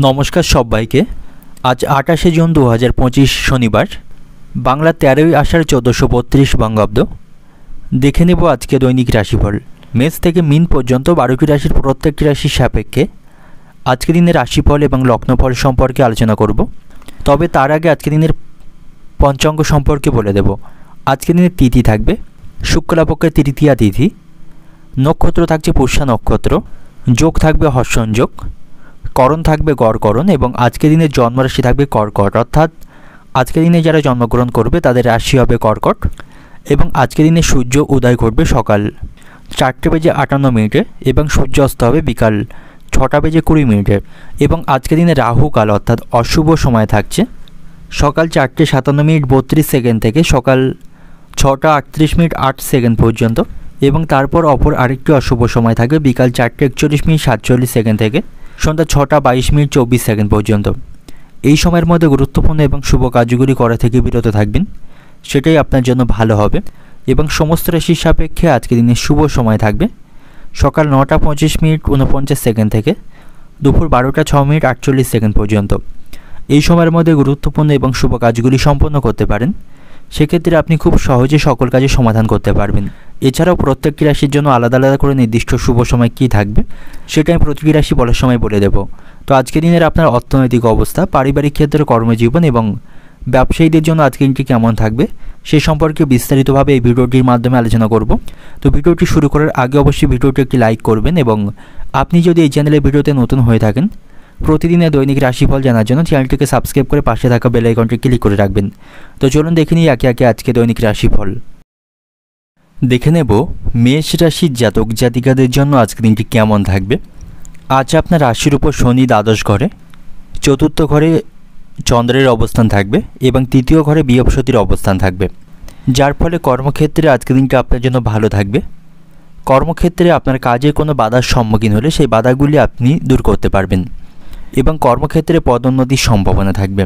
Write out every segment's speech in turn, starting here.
নমস্কার সবাইকে। আজ 28শে জুন 2025 শনিবার, বাংলা 13ই আষাঢ় 1432 বঙ্গাব্দ। দেখে নেব আজকে দৈনিক রাশিফল। মেষ থেকে মিন পর্যন্ত 12টি রাশির প্রত্যেকটি রাশির সাপেক্ষে আজকে দিনের রাশিফল এবং লগ্নফল সম্পর্কে আলোচনা করব। তবে তার আগে আজকে দিনের পঞ্চাঙ্গ সম্পর্কে বলে দেব। আজকে দিনের তিথি থাকবে শুক্লাপক্ষের তৃতীয়া তিথি, নক্ষত্র থাকছে পুষ্যা নক্ষত্র, যোগ থাকবে হর্ষণযোগ, করণ থাকবে গড়করণ এবং আজকে দিনের জন্মরাশি থাকবে কর্কট। অর্থাৎ আজকে দিনে যারা জন্মগ্রহণ করবে তাদের রাশি হবে কর্কট এবং আজকে দিনে সূর্য উদয় ঘটবে সকাল 4:58 এবং সূর্য অস্ত হবে বিকাল 6:20 এবং আজকে দিনে রাহুকাল অর্থাৎ অশুভ সময় থাকছে সকাল 4:57:32 থেকে সকাল 6:38:08 পর্যন্ত এবং তারপর অপর আরেকটি অশুভ সময় থাকবে বিকাল 4:41:47 থেকে সন্ধ্যা 6:22:24 পর্যন্ত। এই সময়ের মধ্যে গুরুত্বপূর্ণ এবং শুভ কাজগুলি করা থেকে বিরত থাকবেন, সেটাই আপনার জন্য ভালো হবে। এবং সমস্ত রাশির সাপেক্ষে আজকে দিনের শুভ সময় থাকবে সকাল 9:25:49 থেকে দুপুর 12:06:48 পর্যন্ত। এই সময়ের মধ্যে গুরুত্বপূর্ণ এবং শুভ কাজগুলি সম্পন্ন করতে পারেন, সেক্ষেত্রে আপনি খুব সহজে সকল কাজের সমাধান করতে পারবেন। এছাড়াও প্রত্যেকটি রাশির জন্য আলাদা আলাদা করে নির্দিষ্ট শুভ সময় কী থাকবে সেটা আমি প্রতিটি রাশি বলার সময় বলে দেব। তো আজকে দিনের আপনার অর্থনৈতিক অবস্থা, পারিবারিক ক্ষেত্রে, কর্মজীবন এবং ব্যবসায়ীদের জন্য আজকে দিনটি কেমন থাকবে সে সম্পর্কে বিস্তারিতভাবে এই ভিডিওটির মাধ্যমে আলোচনা করব। তো ভিডিওটি শুরু করার আগে অবশ্যই ভিডিওটি একটি লাইক করবেন এবং আপনি যদি এই চ্যানেলের ভিডিওতে নতুন হয়ে থাকেন প্রতিদিনের দৈনিক রাশিফল জানার জন্য চ্যানেলটিকে সাবস্ক্রাইব করে পাশে থাকা বেল আইকনটি ক্লিক করে রাখবেন। তো চলুন দেখে নিই একে একে আজকে দৈনিক রাশিফল। দেখে নেব মেষ রাশির জাতক জাতিকাদের জন্য আজকে দিনটি কেমন থাকবে। আজ আপনার রাশির উপর শনি দ্বাদশ ঘরে, চতুর্থ ঘরে চন্দ্রের অবস্থান থাকবে এবং তৃতীয় ঘরে বৃহস্পতির অবস্থান থাকবে, যার ফলে কর্মক্ষেত্রে আজকে দিনটা আপনার জন্য ভালো থাকবে। কর্মক্ষেত্রে আপনার কাজে কোনো বাধার সম্মুখীন হলে সেই বাধাগুলি আপনি দূর করতে পারবেন এবং কর্মক্ষেত্রে পদোন্নতির সম্ভাবনা থাকবে।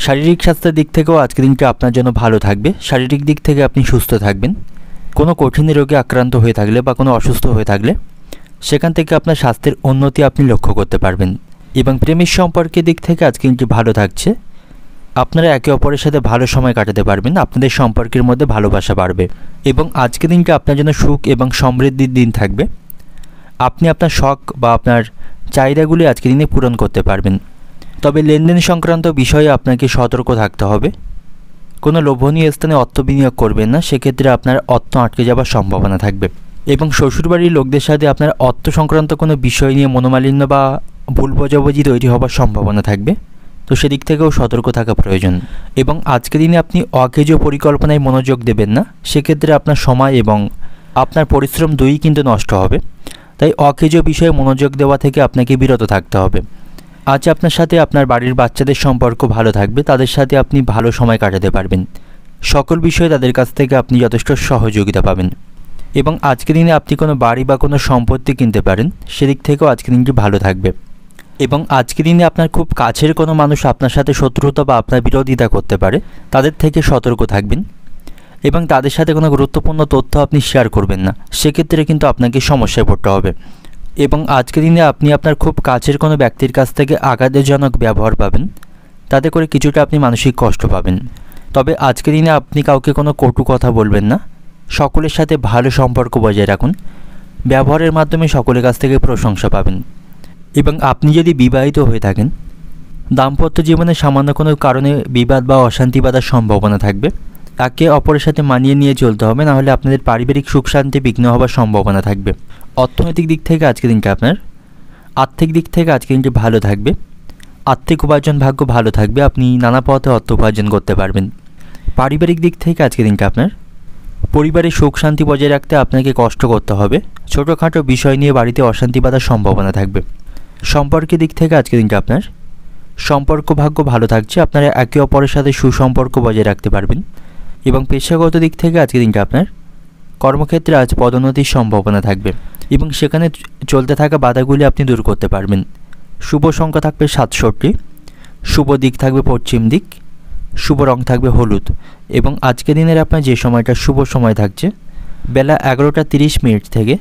শারীরিক স্বাস্থ্যের দিক থেকেও আজকে দিনটা আপনার জন্য ভালো থাকবে। শারীরিক দিক থেকে আপনি সুস্থ থাকবেন। কোনো কঠিন রোগে আক্রান্ত হয়ে থাকলে বা কোনো অসুস্থ হয়ে থাকলে সেখান থেকে আপনার স্বাস্থ্যের উন্নতি আপনি লক্ষ্য করতে পারবেন এবং প্রেমের সম্পর্কের দিক থেকে আজকে দিনটি ভালো থাকছে। আপনারা একে অপরের সাথে ভালো সময় কাটাতে পারবেন, আপনাদের সম্পর্কের মধ্যে ভালোবাসা বাড়বে এবং আজকে দিনটা আপনার জন্য সুখ এবং সমৃদ্ধির দিন থাকবে। আপনি আপনার শখ বা আপনার চাহিদাগুলি আজকে দিনে পূরণ করতে পারবেন। তবে লেনদেন সংক্রান্ত বিষয়ে আপনাকে সতর্ক থাকতে হবে। কোনো লোভনীয় স্থানে অর্থ বিনিয়োগ করবেন না, সেক্ষেত্রে আপনার অর্থ আটকে যাওয়ার সম্ভাবনা থাকবে এবং শ্বশুরবাড়ির লোকদের সাথে আপনার অর্থ সংক্রান্ত কোনো বিষয় নিয়ে মনোমালিন্য বা ভুল বোঝাবুঝি তৈরি হওয়ার সম্ভাবনা থাকবে। তো সেদিক থেকেও সতর্ক থাকা প্রয়োজন এবং আজকে দিনে আপনি অকেজ পরিকল্পনায় মনোযোগ দেবেন না, সেক্ষেত্রে আপনার সময় এবং আপনার পরিশ্রম দুইই কিন্তু নষ্ট হবে। তাই অকেজ বিষয়ে মনোযোগ দেওয়া থেকে আপনাকে বিরত থাকতে হবে। আজ আপনার সাথে আপনার বাড়ির বাচ্চাদের সম্পর্ক ভালো থাকবে, তাদের সাথে আপনি ভালো সময় কাটাতে পারবেন। সকল বিষয়ে তাদের কাছ থেকে আপনি যথেষ্ট সহযোগিতা পাবেন এবং আজকে দিনে আপনি কোনো বাড়ি বা কোনো সম্পত্তি কিনতে পারেন, সেদিক থেকেও আজকে দিনটি ভালো থাকবে এবং আজকে দিনে আপনার খুব কাছের কোনো মানুষ আপনার সাথে শত্রুতা বা আপনার বিরোধিতা করতে পারে, তাদের থেকে সতর্ক থাকবেন এবং তাদের সাথে কোনো গুরুত্বপূর্ণ তথ্য আপনি শেয়ার করবেন না, সেক্ষেত্রে কিন্তু আপনাকে সমস্যায় পড়তে হবে এবং আজকে দিনে আপনি আপনার খুব কাছের কোনো ব্যক্তির কাছ থেকে আঘাতজনক ব্যবহার পাবেন, তাতে করে কিছুটা আপনি মানসিক কষ্ট পাবেন। তবে আজকে দিনে আপনি কাউকে কোনো কটু কথা বলবেন না, সকলের সাথে ভালো সম্পর্ক বজায় রাখুন, ব্যবহারের মাধ্যমে সকলের কাছ থেকে প্রশংসা পাবেন এবং আপনি যদি বিবাহিত হয়ে থাকেন দাম্পত্য জীবনে সামান্য কোনো কারণে বিবাদ বা অশান্তি বাঁধার সম্ভাবনা থাকবে। একে অপরের সাথে মানিয়ে নিয়ে চলতে হবে, নাহলে আপনাদের পারিবারিক সুখ শান্তি বিঘ্ন হওয়ার সম্ভাবনা থাকবে। অর্থনৈতিক দিক থেকে আজকে দিনটা আপনার আর্থিক দিক থেকে আজকে দিনটি ভালো থাকবে। আর্থিক উপার্জন ভাগ্য ভালো থাকবে, আপনি নানা পথে অর্থ উপার্জন করতে পারবেন। পারিবারিক দিক থেকে আজকে দিনটা আপনার পরিবারের সুখ শান্তি বজায় রাখতে আপনাকে কষ্ট করতে হবে। ছোটোখাটো বিষয় নিয়ে বাড়িতে অশান্তি বাঁধার সম্ভাবনা থাকবে। সম্পর্কের দিক থেকে আজকে দিনটা আপনার সম্পর্ক ভাগ্য ভালো থাকছে, আপনারা একে অপরের সাথে সুসম্পর্ক বজায় রাখতে পারবেন এবং পেশাগত দিক থেকে আজকে দিনটা আপনার কর্মক্ষেত্রে আজ পদোন্নতির সম্ভাবনা থাকবে এবং সেখানে চলতে থাকা বাধাগুলি আপনি দূর করতে পারবেন। শুভ সংখ্যা থাকবে 67, শুভ দিক থাকবে পশ্চিম দিক, শুভ রং থাকবে হলুদ এবং আজকে দিনের আপনার যে সময়টা শুভ সময় থাকছে বেলা 11:30 থেকে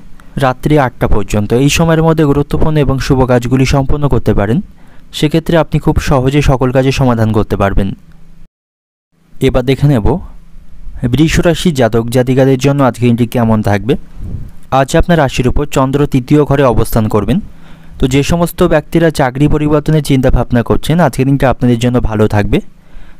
রাত্রি 8টা পর্যন্ত। এই সময়ের মধ্যে গুরুত্বপূর্ণ এবং শুভ কাজগুলি সম্পন্ন করতে পারেন, সেক্ষেত্রে আপনি খুব সহজে সকল কাজের সমাধান করতে পারবেন। এবার দেখে নেব বৃষ রাশির জাতক জাতিকাদের জন্য আজকে দিনটি কেমন থাকবে। আজ আপনার রাশির উপর চন্দ্র তৃতীয় ঘরে অবস্থান করবেন। তো যে সমস্ত ব্যক্তিরা চাকরি পরিবর্তনের চিন্তা ভাবনা করছেন, আজকের দিনটা আপনাদের জন্য ভালো থাকবে,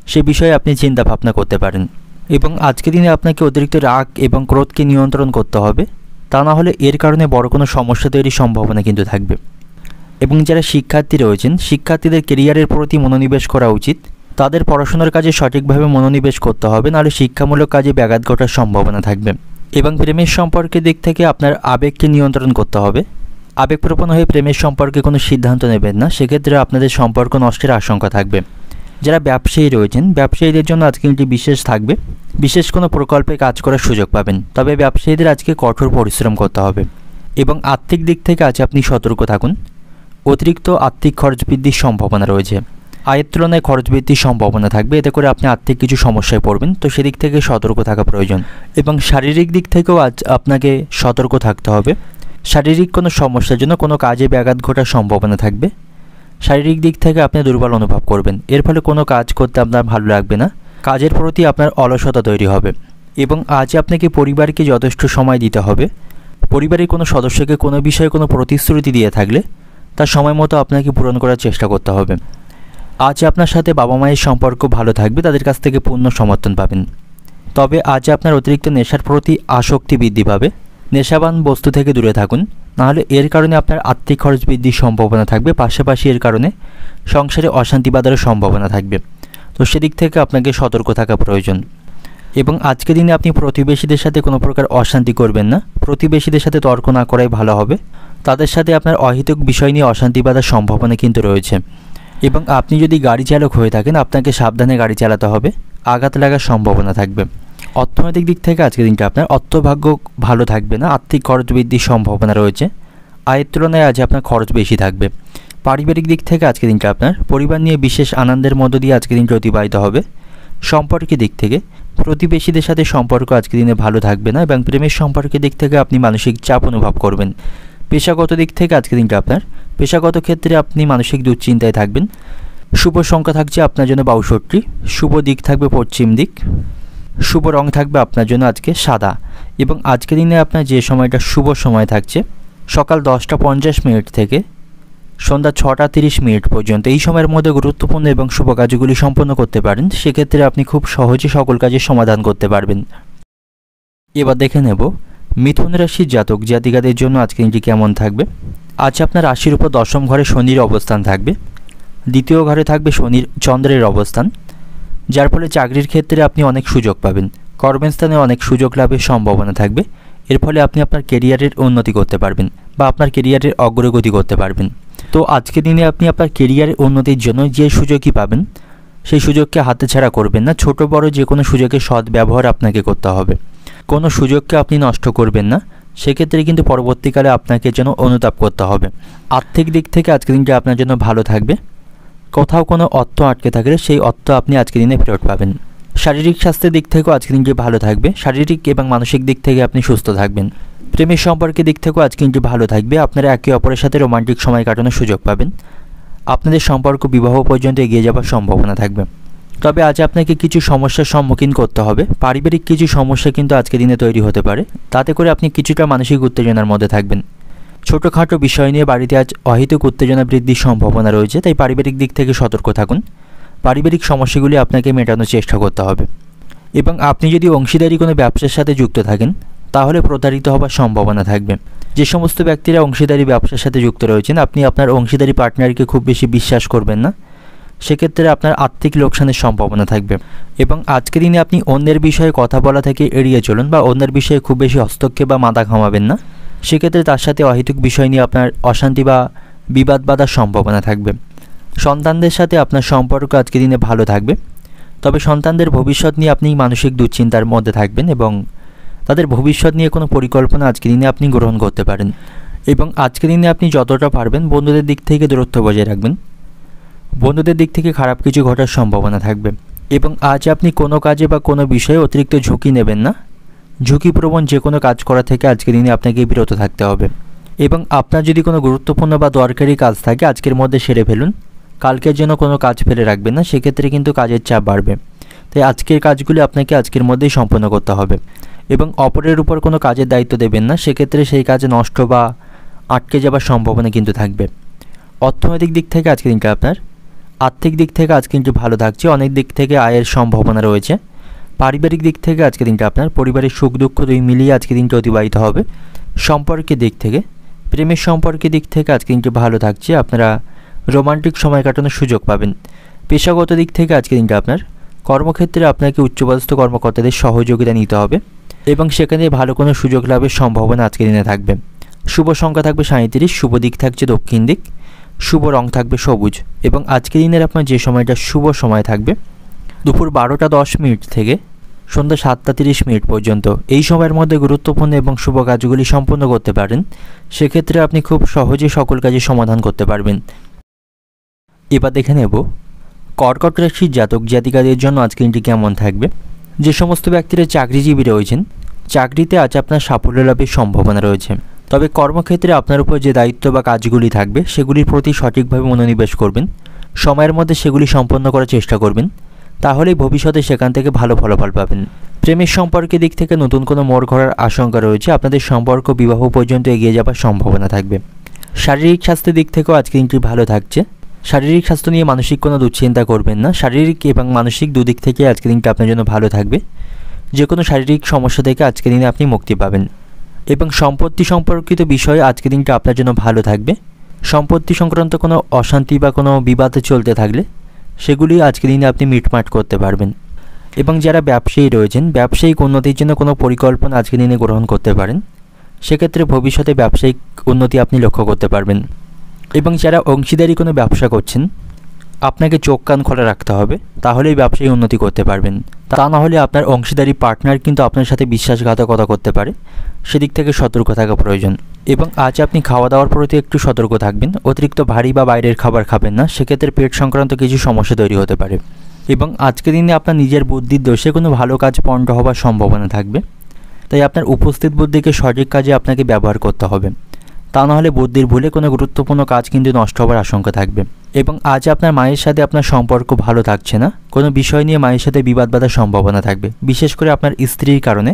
সে বিষয়ে আপনি চিন্তা ভাবনা করতে পারেন। এবং আজকের দিনে আপনাকে অতিরিক্ত রাগ এবং ক্রোধকে নিয়ন্ত্রণ করতে হবে, তা না হলে এর কারণে বড় কোনো সমস্যা তৈরির সম্ভাবনা কিন্তু থাকবে। এবং যারা শিক্ষার্থী রয়েছেন, শিক্ষার্থীদের কেরিয়ারের প্রতি মনোনিবেশ করা উচিত। তাদের পড়াশোনার কাজে সঠিকভাবে মনোনিবেশ করতে হবে, নাহলে শিক্ষামূলক কাজে ব্যাঘাত ঘটার সম্ভাবনা থাকবে। এবং প্রেমের সম্পর্কের দিক থেকে আপনার আবেগকে নিয়ন্ত্রণ করতে হবে। আবেগপ্রবণ হয়ে প্রেমের সম্পর্কে কোনো সিদ্ধান্ত নেবেন না, সেক্ষেত্রে আপনাদের সম্পর্ক নষ্টের আশঙ্কা থাকবে। যারা ব্যবসায়ী রয়েছেন, ব্যবসায়ীদের জন্য আজকে দিনটি বিশেষ থাকবে। বিশেষ কোনো প্রকল্পে কাজ করার সুযোগ পাবেন, তবে ব্যবসায়ীদের আজকে কঠোর পরিশ্রম করতে হবে। এবং আর্থিক দিক থেকে আজ আপনি সতর্ক থাকুন। অতিরিক্ত আর্থিক খরচ বৃদ্ধির সম্ভাবনা রয়েছে। আয়ের তুলনায় খরচ বৃদ্ধির সম্ভাবনা থাকবে, এতে করে আপনি আর্থিক কিছু সমস্যায় পড়বেন, তো সেদিক থেকে সতর্ক থাকা প্রয়োজন। এবং শারীরিক দিক থেকেও আজ আপনাকে সতর্ক থাকতে হবে। শারীরিক কোনো সমস্যার জন্য কোনো কাজে ব্যাঘাত ঘটার সম্ভাবনা থাকবে। শারীরিক দিক থেকে আপনি দুর্বল অনুভব করবেন, এর ফলে কোনো কাজ করতে আপনার ভালো লাগবে না, কাজের প্রতি আপনার অলসতা তৈরি হবে। এবং আজ আপনাকে পরিবারকে যথেষ্ট সময় দিতে হবে। পরিবারের কোনো সদস্যকে কোনো বিষয়ে কোনো প্রতিশ্রুতি দিয়ে থাকলে তার সময় মতো আপনাকে পূরণ করার চেষ্টা করতে হবে। আজ আপনার সাথে বাবা মায়ের সম্পর্ক ভালো থাকবে, তাদের কাছ থেকে পূর্ণ সমর্থন পাবেন। তবে আজ আপনার অতিরিক্ত নেশার প্রতি আসক্তি বৃদ্ধি পাবে। নেশাবান বস্তু থেকে দূরে থাকুন, নাহলে এর কারণে আপনার আর্থিক খরচ বৃদ্ধির সম্ভাবনা থাকবে, পাশাপাশি এর কারণে সংসারে অশান্তি বাঁধারও সম্ভাবনা থাকবে। তো সেদিক থেকে আপনাকে সতর্ক থাকা প্রয়োজন। এবং আজকের দিনে আপনি প্রতিবেশীদের সাথে কোনো প্রকার অশান্তি করবেন না। প্রতিবেশীদের সাথে তর্ক না করাই ভালো হবে। তাদের সাথে আপনার অহেতুক বিষয় নিয়ে অশান্তি বাঁধার সম্ভাবনা কিন্তু রয়েছে। এবং আপনি যদি গাড়ি চালক হয়ে থাকেন, আপনাকে সাবধানে গাড়ি চালাতে হবে, আঘাত লাগার সম্ভাবনা থাকবে। অর্থনৈতিক দিক থেকে আজকের দিনটা আপনার অর্থভাগ্য ভালো থাকবে না, আর্থিক খরচ বৃদ্ধির সম্ভাবনা রয়েছে। আয়ের তুলনায় আজ আপনার খরচ বেশি থাকবে। পারিবারিক দিক থেকে আজকের দিনটা আপনার পরিবার নিয়ে বিশেষ আনন্দের মধ্য দিয়ে আজকের দিনটা অতিবাহিত হবে। সম্পর্কের দিক থেকে প্রতিবেশীদের সাথে সম্পর্ক আজকের দিনে ভালো থাকবে না, এবং প্রেমের সম্পর্কের দিক থেকে আপনি মানসিক চাপ অনুভব করবেন। পেশাগত দিক থেকে আজকের দিনটা আপনার পেশাগত ক্ষেত্রে আপনি মানসিক দুশ্চিন্তায় থাকবেন। শুভ সংখ্যা থাকছে আপনার জন্য 62, শুভ দিক থাকবে পশ্চিম দিক, শুভ রং থাকবে আপনার জন্য আজকে সাদা। এবং আজকের দিনে আপনার যে সময়টা শুভ সময় থাকছে সকাল 10টা 50 থেকে সন্ধ্যা 6টা 30 পর্যন্ত, এই সময়ের মধ্যে গুরুত্বপূর্ণ এবং শুভ কাজগুলি সম্পন্ন করতে পারেন। সেক্ষেত্রে আপনি খুব সহজে সকল কাজের সমাধান করতে পারবেন। এবার দেখে নেব মিথুন রাশির জাতক জাতিকাদের জন্য আজকে দিনটি কেমন থাকবে। আজ আপনার রাশির উপর দশম ঘরে শনির অবস্থান থাকবে। দ্বিতীয় ঘরে থাকবে চন্দ্রের অবস্থান, যার ফলে চাকরির ক্ষেত্রে আপনি অনেক সুযোগ পাবেন। কর্মস্থানে অনেক সুযোগ লাভের সম্ভাবনা থাকবে। এর ফলে আপনি আপনার কেরিয়ারের উন্নতি করতে পারবেন বা আপনার কেরিয়ারের অগ্রগতি করতে পারবেন। তো আজকের দিনে আপনি আপনার কেরিয়ারের উন্নতির জন্য যে সুযোগই পাবেন সেই সুযোগকে হাতছাড়া করবেন না। ছোট বড় যে কোনো সুযোগের সদ্ব্যবহার আপনাকে করতে হবে। কোনো সুযোগকে আপনি নষ্ট করবেন না, সেক্ষেত্রে কিন্তু পরবর্তীকালে আপনাকে যেন অনুতাপ করতে হবে। আর্থিক দিক থেকে আজকের দিনটা আপনার জন্য ভালো থাকবে। কোথাও কোনো অর্থ আটকে থাকলে সেই অর্থ আপনি আজকের দিনে ফেরত পাবেন। শারীরিক স্বাস্থ্যের দিক থেকেও আজকের দিনটি ভালো থাকবে। শারীরিক এবং মানসিক দিক থেকে আপনি সুস্থ থাকবেন। প্রেমের সম্পর্কের দিক থেকেও আজকে দিনটি ভালো থাকবে। আপনারা একে অপরের সাথে রোমান্টিক সময় কাটানোর সুযোগ পাবেন। আপনাদের সম্পর্ক বিবাহ পর্যন্ত এগিয়ে যাওয়ার সম্ভাবনা থাকবে। তবে আজ আপনাকে কিছু সমস্যার সম্মুখীন করতে হবে। পারিবারিক কিছু সমস্যা কিন্তু আজকের দিনে তৈরি হতে পারে, তাতে করে আপনি কিছুটা মানসিক উত্তেজনার মধ্যে থাকবেন। ছোটোখাটো বিষয় নিয়ে বাড়িতে আজ অহেতুক উত্তেজনা বৃদ্ধির সম্ভাবনা রয়েছে, তাই পারিবারিক দিক থেকে সতর্ক থাকুন। পারিবারিক সমস্যাগুলি আপনাকে মেটানোর চেষ্টা করতে হবে। এবং আপনি যদি অংশীদারি কোনো ব্যবসার সাথে যুক্ত থাকেন, তাহলে প্রতারিত হবার সম্ভাবনা থাকবে। যে সমস্ত ব্যক্তিরা অংশীদারি ব্যবসার সাথে যুক্ত রয়েছেন, আপনি আপনার অংশীদারি পার্টনারকে খুব বেশি বিশ্বাস করবেন না, সেক্ষেত্রে আপনার আর্থিক লোকসানের সম্ভাবনা থাকবে। এবং আজকের দিনে আপনি অন্যের বিষয়ে কথা বলা থেকে এড়িয়ে চলুন, বা অন্যের বিষয়ে খুব বেশি হস্তক্ষেপ বা মাথা ঘামাবেন না। সেক্ষেত্রে তার সাথে অহেতুক বিষয় নিয়ে আপনার অশান্তি বা বিবাদ বাঁধার সম্ভাবনা থাকবে। সন্তানদের সাথে আপনার সম্পর্ক আজকের দিনে ভালো থাকবে। তবে সন্তানদের ভবিষ্যৎ নিয়ে আপনি মানসিক দুশ্চিন্তার মধ্যে থাকবেন, এবং তাদের ভবিষ্যৎ নিয়ে কোনো পরিকল্পনা আজকের দিনে আপনি গ্রহণ করতে পারেন। এবং আজকের দিনে আপনি যতটা পারবেন বন্ধুদের দিক থেকে দূরত্ব বজায় রাখবেন। বন্ধুদের দিক থেকে খারাপ কিছু ঘটার সম্ভাবনা থাকবে। এবং আজ আপনি কোনো কাজে বা কোনো বিষয়ে অতিরিক্ত ঝুঁকি নেবেন না। ঝুঁকিপ্রবণ যে কোনো কাজ করা থেকে আজকের দিনে আপনাকে বিরত থাকতে হবে। এবং আপনার যদি কোনো গুরুত্বপূর্ণ বা দরকারি কাজ থাকে আজকের মধ্যে সেরে ফেলুন, কালকের জন্য কোনো কাজ ফেলে রাখবেন না, সেক্ষেত্রে কিন্তু কাজের চাপ বাড়বে। তাই আজকের কাজগুলি আপনাকে আজকের মধ্যেই সম্পন্ন করতে হবে এবং অপরের উপর কোনো কাজের দায়িত্ব দেবেন না, সেক্ষেত্রে সেই কাজ নষ্ট বা আটকে যাবার সম্ভাবনা কিন্তু থাকবে। অর্থনৈতিক দিক থেকে আজকের দিনটা আপনার আর্থিক দিক থেকে আজকে কিন্তু ভালো থাকছে, অনেক দিক থেকে আয়ের সম্ভাবনা রয়েছে। পারিবারিক দিক থেকে আজকের দিনটা আপনার পরিবারের সুখ দুঃখ দুই মিলিয়ে আজকের দিনটা অতিবাহিত হবে। সম্পর্কের দিক থেকে প্রেমের সম্পর্কের দিক থেকে আজকে দিনটি ভালো থাকছে, আপনারা রোমান্টিক সময় কাটানোর সুযোগ পাবেন। পেশাগত দিক থেকে আজকের দিনটা আপনার কর্মক্ষেত্রে আপনাকে উচ্চপদস্থ কর্মকর্তাদের সহযোগিতা নিতে হবে এবং সেখানে ভালো কোনো সুযোগ লাভের সম্ভাবনা আজকের দিনে থাকবে। শুভ সংখ্যা থাকবে 37, শুভ দিক থাকছে দক্ষিণ দিক, শুভ রং থাকবে সবুজ এবং আজকের দিনের আপনার যে সময়টা শুভ সময় থাকবে দুপুর 12টা 10 মিনিট থেকে সন্ধ্যা 7টা 30 মিনিট পর্যন্ত। এই সময়ের মধ্যে গুরুত্বপূর্ণ এবং শুভ কাজগুলি সম্পন্ন করতে পারেন, সেক্ষেত্রে আপনি খুব সহজে সকল কাজের সমাধান করতে পারবেন। এবার দেখে নেব কর্কট রাশির জাতক জাতিকাদের জন্য আজকের দিনটি কেমন থাকবে। যে সমস্ত ব্যক্তিরা চাকরিজীবী রয়েছেন, চাকরিতে আজ আপনার সাফল্য লাভের সম্ভাবনা রয়েছে, তবে কর্মক্ষেত্রে আপনার উপর যে দায়িত্ব বা কাজগুলি থাকবে সেগুলির প্রতি সঠিকভাবে মনোনিবেশ করবেন, সময়ের মধ্যে সেগুলি সম্পন্ন করার চেষ্টা করবেন, তাহলেই ভবিষ্যতে সেখান থেকে ভালো ফলাফল পাবেন। প্রেমের সম্পর্কের দিক থেকে নতুন কোনো মোড় ঘোরার আশঙ্কা রয়েছে, আপনাদের সম্পর্ক বিবাহ পর্যন্ত এগিয়ে যাবার সম্ভাবনা থাকবে। শারীরিক স্বাস্থ্যের দিক থেকেও আজকে দিনটি ভালো থাকছে, শারীরিক স্বাস্থ্য নিয়ে মানসিক কোনো দুশ্চিন্তা করবেন না, শারীরিক এবং মানসিক দুদিক থেকে আজকের দিনটা আপনার জন্য ভালো থাকবে। যে কোনো শারীরিক সমস্যা থেকে আজকের দিনে আপনি মুক্তি পাবেন এবং সম্পত্তি সম্পর্কিত বিষয়ে আজকের দিনটা আপনার জন্য ভালো থাকবে। সম্পত্তি সংক্রান্ত কোনো অশান্তি বা কোনো বিবাদ চলতে থাকলে সেগুলি আজকের দিনে আপনি মিটমাট করতে পারবেন এবং যারা ব্যবসায়ী রয়েছেন, ব্যবসায়িক উন্নতির জন্য কোনো পরিকল্পনা আজকের দিনে গ্রহণ করতে পারেন, সেক্ষেত্রে ভবিষ্যতে ব্যবসায়িক উন্নতি আপনি লক্ষ্য করতে পারবেন। এবং যারা অংশীদারি কোনো ব্যবসা করছেন, আপনাকে চোখ কান খোলা রাখতে হবে, তাহলেই ব্যবসায়ী উন্নতি করতে পারবেন। তা না হলে আপনার অংশীদারি পার্টনার কিন্তু আপনার সাথে বিশ্বাসঘাতকতা করতে পারে, সেদিক থেকে সতর্ক থাকা প্রয়োজন। এবং আজ আপনি খাওয়া দাওয়ার প্রতি একটু সতর্ক থাকবেন, অতিরিক্ত ভারী বা বাইরের খাবার খাবেন না, সেক্ষেত্রে পেট সংক্রান্ত কিছু সমস্যা তৈরি হতে পারে। এবং আজকের দিনে আপনার নিজের বুদ্ধির দোষে কোনো ভালো কাজ পণ্ড হওয়ার সম্ভাবনা থাকবে, তাই আপনার উপস্থিত বুদ্ধিকে সঠিক কাজে আপনাকে ব্যবহার করতে হবে, তা নাহলে বুদ্ধির ভুলে কোনো গুরুত্বপূর্ণ কাজ কিন্তু নষ্ট হওয়ার আশঙ্কা থাকবে। এবং আজ আপনার মায়ের সাথে আপনার সম্পর্ক ভালো থাকছে না, কোনো বিষয় নিয়ে মায়ের সাথে বিবাদ বাঁধার সম্ভাবনা থাকবে, বিশেষ করে আপনার স্ত্রীর কারণে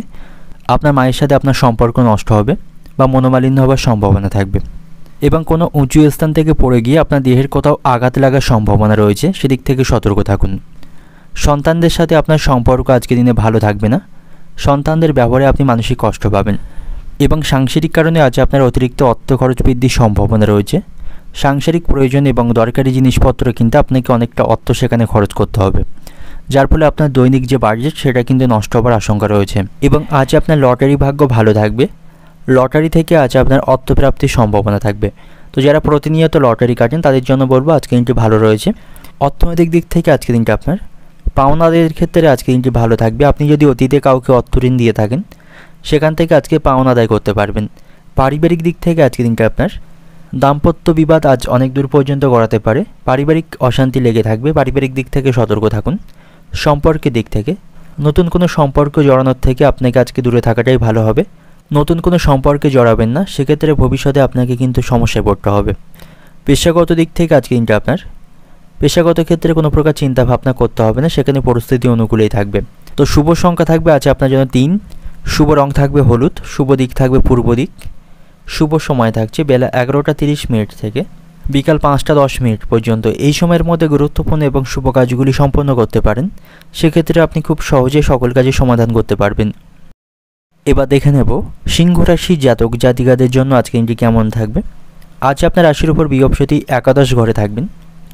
আপনার মায়ের সাথে আপনার সম্পর্ক নষ্ট হবে বা মনোমালিন্য হওয়ার সম্ভাবনা থাকবে। এবং কোনো উঁচু স্থান থেকে পড়ে গিয়ে আপনার দেহের কোথাও আঘাত লাগার সম্ভাবনা রয়েছে, সেদিক থেকে সতর্ক থাকুন। সন্তানদের সাথে আপনার সম্পর্ক আজকের দিনে ভালো থাকবে না, সন্তানদের ব্যবহারে আপনি মানসিক কষ্ট পাবেন এবং সাংসারিক কারণে আজ আপনার অতিরিক্ত অর্থ খরচ বৃদ্ধির সম্ভাবনা রয়েছে। সাংসারিক প্রয়োজন এবং দরকারি জিনিসপত্র কিন্তু আপনাকে অনেকটা অর্থ সেখানে খরচ করতে হবে, যার ফলে আপনার দৈনিক যে বাজেট সেটা কিন্তু নষ্ট হওয়ার আশঙ্কা রয়েছে। এবং আজ আপনার লটারি ভাগ্য ভালো থাকবে, লটারি থেকে আজ আপনার অর্থপ্রাপ্তির সম্ভাবনা থাকবে। তো যারা প্রতিনিয়ত লটারি কাটেন তাদের জন্য বলবো আজকে দিনটি ভালো রয়েছে। অর্থনৈতিক দিক থেকে আজকে দিনটা আপনার পাওনাদের ক্ষেত্রে আজকে দিনটি ভালো থাকবে। আপনি যদি অতীতে কাউকে অর্থ ঋণ দিয়ে থাকেন, সেখান থেকে আজকে পাওনা আদায় করতে পারবেন। পারিবারিক দিক থেকে আজকে দিনটা আপনার দাম্পত্য বিবাদ আজ অনেক দূর পর্যন্ত গড়াতে পারে, পারিবারিক অশান্তি লেগে থাকবে, পারিবারিক দিক থেকে সতর্ক থাকুন। সম্পর্কের দিক থেকে নতুন কোনো সম্পর্ক জড়ানোর থেকে আপনাকে আজকে দূরে থাকাটাই ভালো হবে, নতুন কোনো সম্পর্কে জড়াবেন না, সেক্ষেত্রে ভবিষ্যতে আপনাকে কিন্তু সমস্যায় পড়তে হবে। পেশাগত দিক থেকে আজকে দিনটা আপনার পেশাগত ক্ষেত্রে কোনো প্রকার চিন্তা ভাবনা করতে হবে না, সেখানে পরিস্থিতি অনুকূলেই থাকবে। তো শুভ সংখ্যা থাকবে আজ আপনার জন্য 3, শুভ রং থাকবে হলুদ, শুভ দিক থাকবে পূর্ব দিক, শুভ সময় থাকছে বেলা 11টা 30 মিনিট থেকে বিকাল 5টা 10 মিনিট পর্যন্ত। এই সময়ের মধ্যে গুরুত্বপূর্ণ এবং শুভ কাজগুলি সম্পন্ন করতে পারেন, সেক্ষেত্রে আপনি খুব সহজে সকল কাজের সমাধান করতে পারবেন। এবার দেখে নেব সিংহ রাশির জাতক জাতিকাদের জন্য আজকে দিনটি কেমন থাকবে। আজ আপনার রাশির উপর বৃহস্পতি একাদশ ঘরে থাকবেন,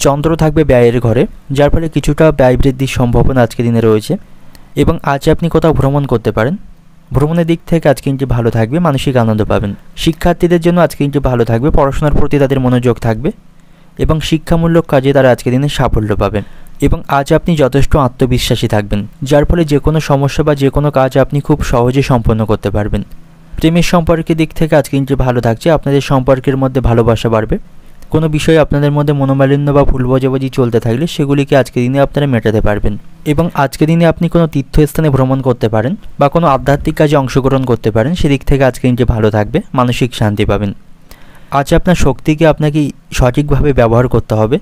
চন্দ্র থাকবে ব্যয়ের ঘরে, যার ফলে কিছুটা ব্যয় বৃদ্ধির সম্ভাবনা আজকের দিনে রয়েছে। এবং আজ আপনি কোথাও ভ্রমণ করতে পারেন, ভ্রমণের দিক থেকে আজকে দিনটি ভালো থাকবে, মানসিক আনন্দ পাবেন। শিক্ষার্থীদের জন্য আজকে দিনটি ভালো থাকবে, পড়াশোনার প্রতি তাদের মনোযোগ থাকবে এবং শিক্ষামূলক কাজে তারা আজকের দিনে সাফল্য পাবেন। এবং আজ আপনি যথেষ্ট আত্মবিশ্বাসী থাকবেন, যার ফলে যে কোনো সমস্যা বা যে কোনো কাজ আপনি খুব সহজে সম্পন্ন করতে পারবেন। প্রেমের সম্পর্কের দিক থেকে আজকে দিনটি ভালো থাকছে, আপনাদের সম্পর্কের মধ্যে ভালোবাসা বাড়বে। কোনো বিষয়ে আপনাদের মধ্যে মনোমালিন্য বা ভুল বোঝাবুঝি চলতে থাকলে সেগুলিকে আজকের দিনে আপনারা মেটাতে পারবেন। এবং আজকের দিনে আপনি কোনো তীর্থস্থানে ভ্রমণ করতে পারেন বা কোনো আধ্যাত্মিক কাজে অংশগ্রহণ করতে পারেন, সেদিক থেকে আজকের দিনটি ভালো থাকবে, মানসিক শান্তি পাবেন। আজ আপনার শক্তিকে আপনাকে সঠিকভাবে ব্যবহার করতে হবে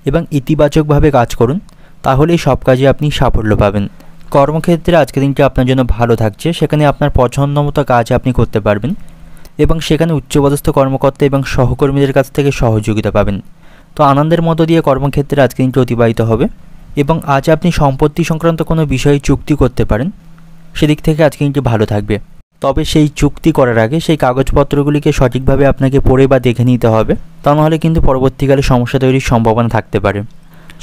এবং ইতিবাচকভাবে কাজ করুন, তাহলেই সব কাজে আপনি সাফল্য পাবেন। কর্মক্ষেত্রে আজকের দিনটি আপনার জন্য ভালো থাকছে, সেখানে আপনার পছন্দ মতো কাজ আপনি করতে পারবেন এবং সেখানে উচ্চপদস্থ কর্মকর্তা এবং সহকর্মীদের কাছ থেকে সহযোগিতা পাবেন। তো আনন্দের মধ্য দিয়ে কর্মক্ষেত্রে আজকের দিনটি অতিবাহিত হবে এবং আজ আপনি সম্পত্তি সংক্রান্ত কোনো বিষয়ে চুক্তি করতে পারেন, সেদিক থেকে আজকের দিনটি ভালো থাকবে। তবে সেই চুক্তি করার আগে সেই কাগজপত্রগুলিকে সঠিকভাবে আপনাকে পড়ে বা দেখে নিতে হবে, তা নাহলে কিন্তু পরবর্তীকালে সমস্যা তৈরির সম্ভাবনা থাকতে পারে।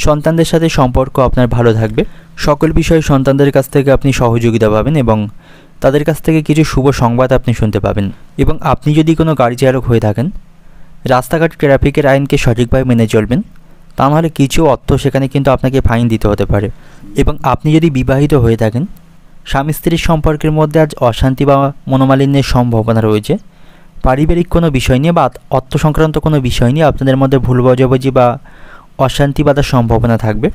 সন্তানদের সাথে সম্পর্ক আপনার ভালো থাকবে, সকল বিষয়ে সন্তানদের কাছ থেকে আপনি সহযোগিতা পাবেন এবং তাদের কাছ থেকে কিছু শুভ সংবাদ আপনি শুনতে পাবেন। এবং আপনি যদি কোনো গাড়ি চালক হয়ে থাকেন, রাস্তাঘাট ট্রাফিকের আইনকে সঠিকভাবে মেনে চলবেন, তা নাহলে কিছু অর্থ সেখানে কিন্তু আপনাকে ফাইন দিতে হতে পারে। এবং আপনি যদি বিবাহিত হয়ে থাকেন, স্বামী স্ত্রীর সম্পর্কের মধ্যে আজ অশান্তি বা মনোমালিন্যের সম্ভাবনা রয়েছে। পারিবারিক কোনো বিষয় নিয়ে বা অর্থ সংক্রান্ত কোনো বিষয় নিয়ে আপনাদের মধ্যে ভুল বোঝাবুঝি বা অশান্তি বাঁধার সম্ভাবনা থাকবে,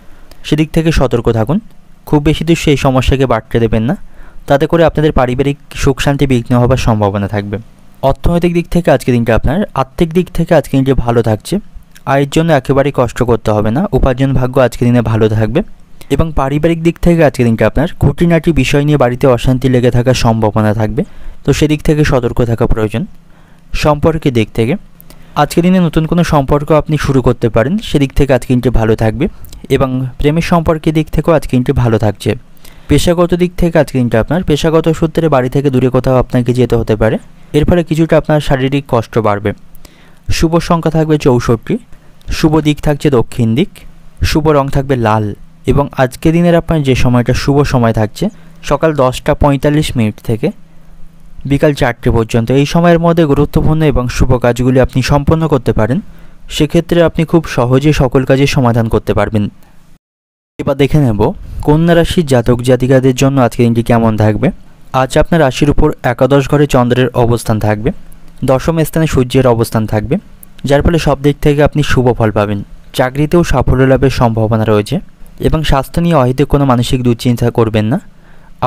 সেদিক থেকে সতর্ক থাকুন। খুব বেশি দূর সেই সমস্যাকে বাড়তে দেবেন না, তাতে করে আপনাদের পারিবারিক সুখ শান্তি বিঘ্ন হবার সম্ভাবনা থাকবে। অর্থনৈতিক দিক থেকে আজকের দিনটা আপনার আর্থিক দিক থেকে আজকের দিনটি ভালো থাকছে, আয়ের জন্য একেবারেই কষ্ট করতে হবে না, উপার্জন ভাগ্য আজকের দিনে ভালো থাকবে। এবং পারিবারিক দিক থেকে আজকের দিনটা আপনার খুঁটিনাটি বিষয় নিয়ে বাড়িতে অশান্তি লেগে থাকার সম্ভাবনা থাকবে, তো সেদিক থেকে সতর্ক থাকা প্রয়োজন। সম্পর্কের দিক থেকে আজকের দিনে নতুন কোনো সম্পর্ক আপনি শুরু করতে পারেন, সেদিক থেকে আজকের দিনটি ভালো থাকবে। এবং প্রেমের সম্পর্কের দিক থেকেও আজকের দিনটি ভালো থাকছে। পেশাগত দিক থেকে আজকের দিনটা আপনার পেশাগত সূত্রে বাড়ি থেকে দূরে কোথাও আপনাকে যেতে হতে পারে, এর ফলে কিছুটা আপনার শারীরিক কষ্ট বাড়বে। শুভ সংখ্যা থাকবে 64, শুভ দিক থাকছে দক্ষিণ দিক, শুভ রং থাকবে লাল। এবং আজকের দিনের আপনার যে সময়টা শুভ সময় থাকছে সকাল 10:45 থেকে বিকাল 4টে পর্যন্ত, এই সময়ের মধ্যে গুরুত্বপূর্ণ এবং শুভ কাজগুলি আপনি সম্পন্ন করতে পারেন, সেক্ষেত্রে আপনি খুব সহজে সকল কাজের সমাধান করতে পারবেন। এবার দেখে নেব কন্যা রাশির জাতক জাতিকাদের জন্য আজকের দিনটি কেমন থাকবে। আজ আপনার রাশির উপর একাদশ ঘরে চন্দ্রের অবস্থান থাকবে, দশম স্থানে সূর্যের অবস্থান থাকবে, যার ফলে সব দিক থেকে আপনি শুভ ফল পাবেন। চাকরিতেও সাফল্য লাভের সম্ভাবনা রয়েছে এবং স্বাস্থ্য নিয়ে অহেতুক কোনো মানসিক দুশ্চিন্তা করবেন না।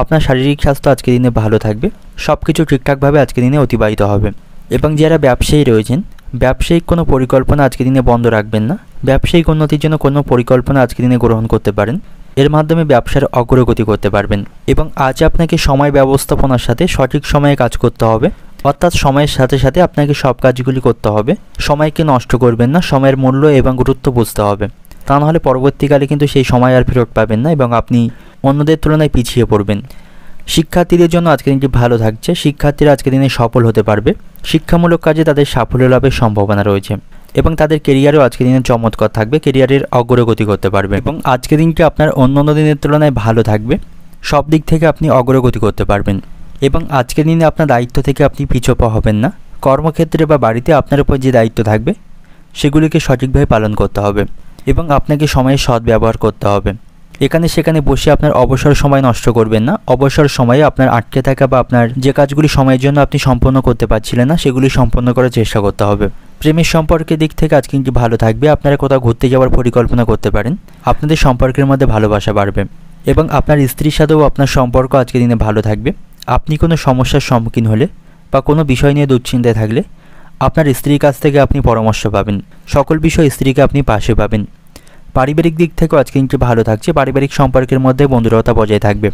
আপনার শারীরিক স্বাস্থ্য আজকের দিনে ভালো থাকবে, সব কিছু ঠিকঠাকভাবে আজকের দিনে অতিবাহিত হবে। এবং যারা ব্যবসায়ী রয়েছেন, ব্যবসায়িক কোনো পরিকল্পনা আজকের দিনে বন্ধ রাখবেন না, ব্যবসায়িক উন্নতির জন্য কোনো পরিকল্পনা আজকের দিনে গ্রহণ করতে পারেন, এর মাধ্যমে ব্যবসার অগ্রগতি করতে পারবেন। এবং আজ আপনাকে সময় ব্যবস্থাপনার সাথে সঠিক সময়ে কাজ করতে হবে, অর্থাৎ সময়ের সাথে সাথে আপনাকে সব কাজগুলি করতে হবে। সময়কে নষ্ট করবেন না, সময়ের মূল্য এবং গুরুত্ব বুঝতে হবে, তা নাহলে পরবর্তীকালে কিন্তু সেই সময় আর ফেরত পাবেন না এবং আপনি অন্যদের তুলনায় পিছিয়ে পড়বেন। শিক্ষার্থীদের জন্য আজকের দিনটি ভালো থাকছে, শিক্ষার্থীরা আজকের দিনে সফল হতে পারবে, শিক্ষামূলক কাজে তাদের সাফল্য লাভের সম্ভাবনা রয়েছে এবং তাদের কেরিয়ারও আজকের দিনে চমৎকার থাকবে, কেরিয়ারের অগ্রগতি করতে পারবে। এবং আজকের দিনটি আপনার অন্যান্য দিনের তুলনায় ভালো থাকবে, সব দিক থেকে আপনি অগ্রগতি করতে পারবেন। এবং আজকের দিনে আপনার দায়িত্ব থেকে আপনি পিছপা হবেন না, কর্মক্ষেত্রে বা বাড়িতে আপনার উপর যে দায়িত্ব থাকবে সেগুলিকে সঠিকভাবে পালন করতে হবে এবং আপনাকে সময়ের সদ্ব্যবহার করতে হবে। এখানে সেখানে বসে আপনার অবসর সময় নষ্ট করবেন না, অবসর সময়ে আপনার আটকে থাকা বা আপনার যে কাজগুলি সময়ের জন্য আপনি সম্পন্ন করতে পারছিলেন না সেগুলি সম্পন্ন করার চেষ্টা করতে হবে। প্রেমের সম্পর্কের দিক থেকে আজকে কিন্তু ভালো থাকবে, আপনারা কোথাও ঘুরতে যাওয়ার পরিকল্পনা করতে পারেন, আপনাদের সম্পর্কের মধ্যে ভালোবাসা বাড়বে। এবং আপনার স্ত্রীর সাথেও আপনার সম্পর্ক আজকের দিনে ভালো থাকবে। আপনি কোনো সমস্যার সম্মুখীন হলে বা কোনো বিষয় নিয়ে দুশ্চিন্তায় থাকলে আপনার স্ত্রীর কাছ থেকে আপনি পরামর্শ পাবেন, সকল বিষয়ে স্ত্রীকে আপনি পাশে পাবেন। পারিবারিক দিক থেকেও আজকে দিনটি ভালো থাকছে, পারিবারিক সম্পর্কের মধ্যে বন্ধুরতা বজায় থাকবে।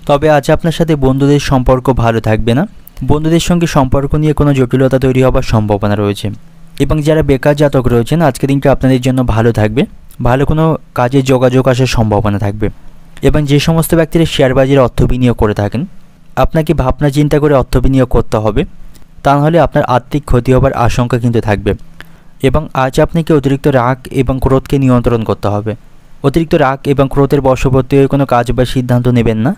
তবে আজ আপনার সাথে বন্ধুদের সম্পর্ক ভালো থাকবে না, বন্ধুদের সঙ্গে সম্পর্ক নিয়ে কোনো জটিলতা তৈরি হওয়ার সম্ভাবনা রয়েছে। এবং যারা বেকার জাতক রয়েছেন আজকে দিনটি আপনাদের জন্য ভালো থাকবে, ভালো কোনো কাজে যোগাযোগ আসার সম্ভাবনা থাকবে। এবং যে সমস্ত ব্যক্তিরা শেয়ার বাজারে অর্থ বিনিয়োগ করে থাকেন, আপনাকে ভাবনা চিন্তা করে অর্থ বিনিয়োগ করতে হবে, তা নাহলে আপনার আর্থিক ক্ষতি হবার আশঙ্কা কিন্তু থাকবে। এবং আজ আপনাকে অতিরিক্ত রাগ এবং ক্রোধকে নিয়ন্ত্রণ করতে হবে, অতিরিক্ত রাগ এবং ক্রোধের বশবর্তী হয়ে কোনো কাজ বা সিদ্ধান্ত নেবেন না,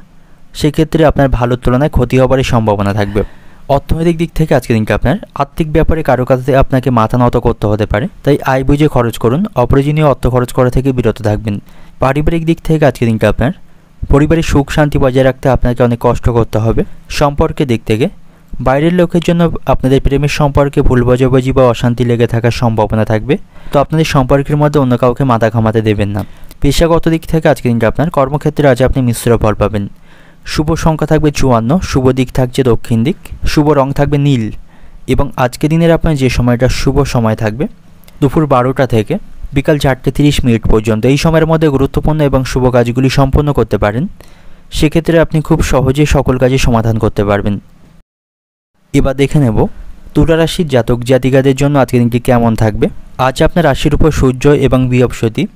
সেক্ষেত্রে আপনার ভালোর তুলনায় ক্ষতি হবার সম্ভাবনা থাকবে। অর্থনৈতিক দিক থেকে আজকে দিনটা আপনার আর্থিক ব্যাপারে কারো কাছে আপনাকে মাথা নত করতে হতে পারে, তাই আয় বুঝে খরচ করুন, অপ্রয়োজনীয় অর্থ খরচ করা থেকে বিরত থাকবেন। পারিবারিক দিক থেকে আজকে দিনটা আপনার পরিবারের সুখ শান্তি বজায় রাখতে আপনাকে অনেক কষ্ট করতে হবে। সম্পর্কের দিক থেকে বাইরের লোকের জন্য আপনাদের প্রেমের সম্পর্কে ভুল বোঝাবুঝি বা অশান্তি লেগে থাকার সম্ভাবনা থাকবে, তো আপনাদের সম্পর্কের মধ্যে অন্য কাউকে মাথা ঘামাতে দেবেন না। পেশাগত দিক থেকে আজকে দিনটা আপনার কর্মক্ষেত্রে আজ আপনি মিশ্র ফল পাবেন। শুভ সংখ্যা থাকবে 54, শুভ দিক থাকছে দক্ষিণ দিক, শুভ রং থাকবে নীল। এবং আজকে দিনের আপনার যে সময়টা শুভ সময় থাকবে দুপুর 12টা থেকে বিকাল 4:30 পর্যন্ত। এই সময়ের মধ্যে গুরুত্বপূর্ণ এবং শুভ কাজগুলি সম্পন্ন করতে পারেন। সেক্ষেত্রে আপনি খুব সহজে সকল কাজে সমাধান করতে পারবেন। এবার দেখে নেব তুলা রাশির জাতক জাতিকাদের জন্য আজকের দিনটি কেমন থাকবে। আজ আপনার রাশির উপর সূর্য এবং বৃহস্পতি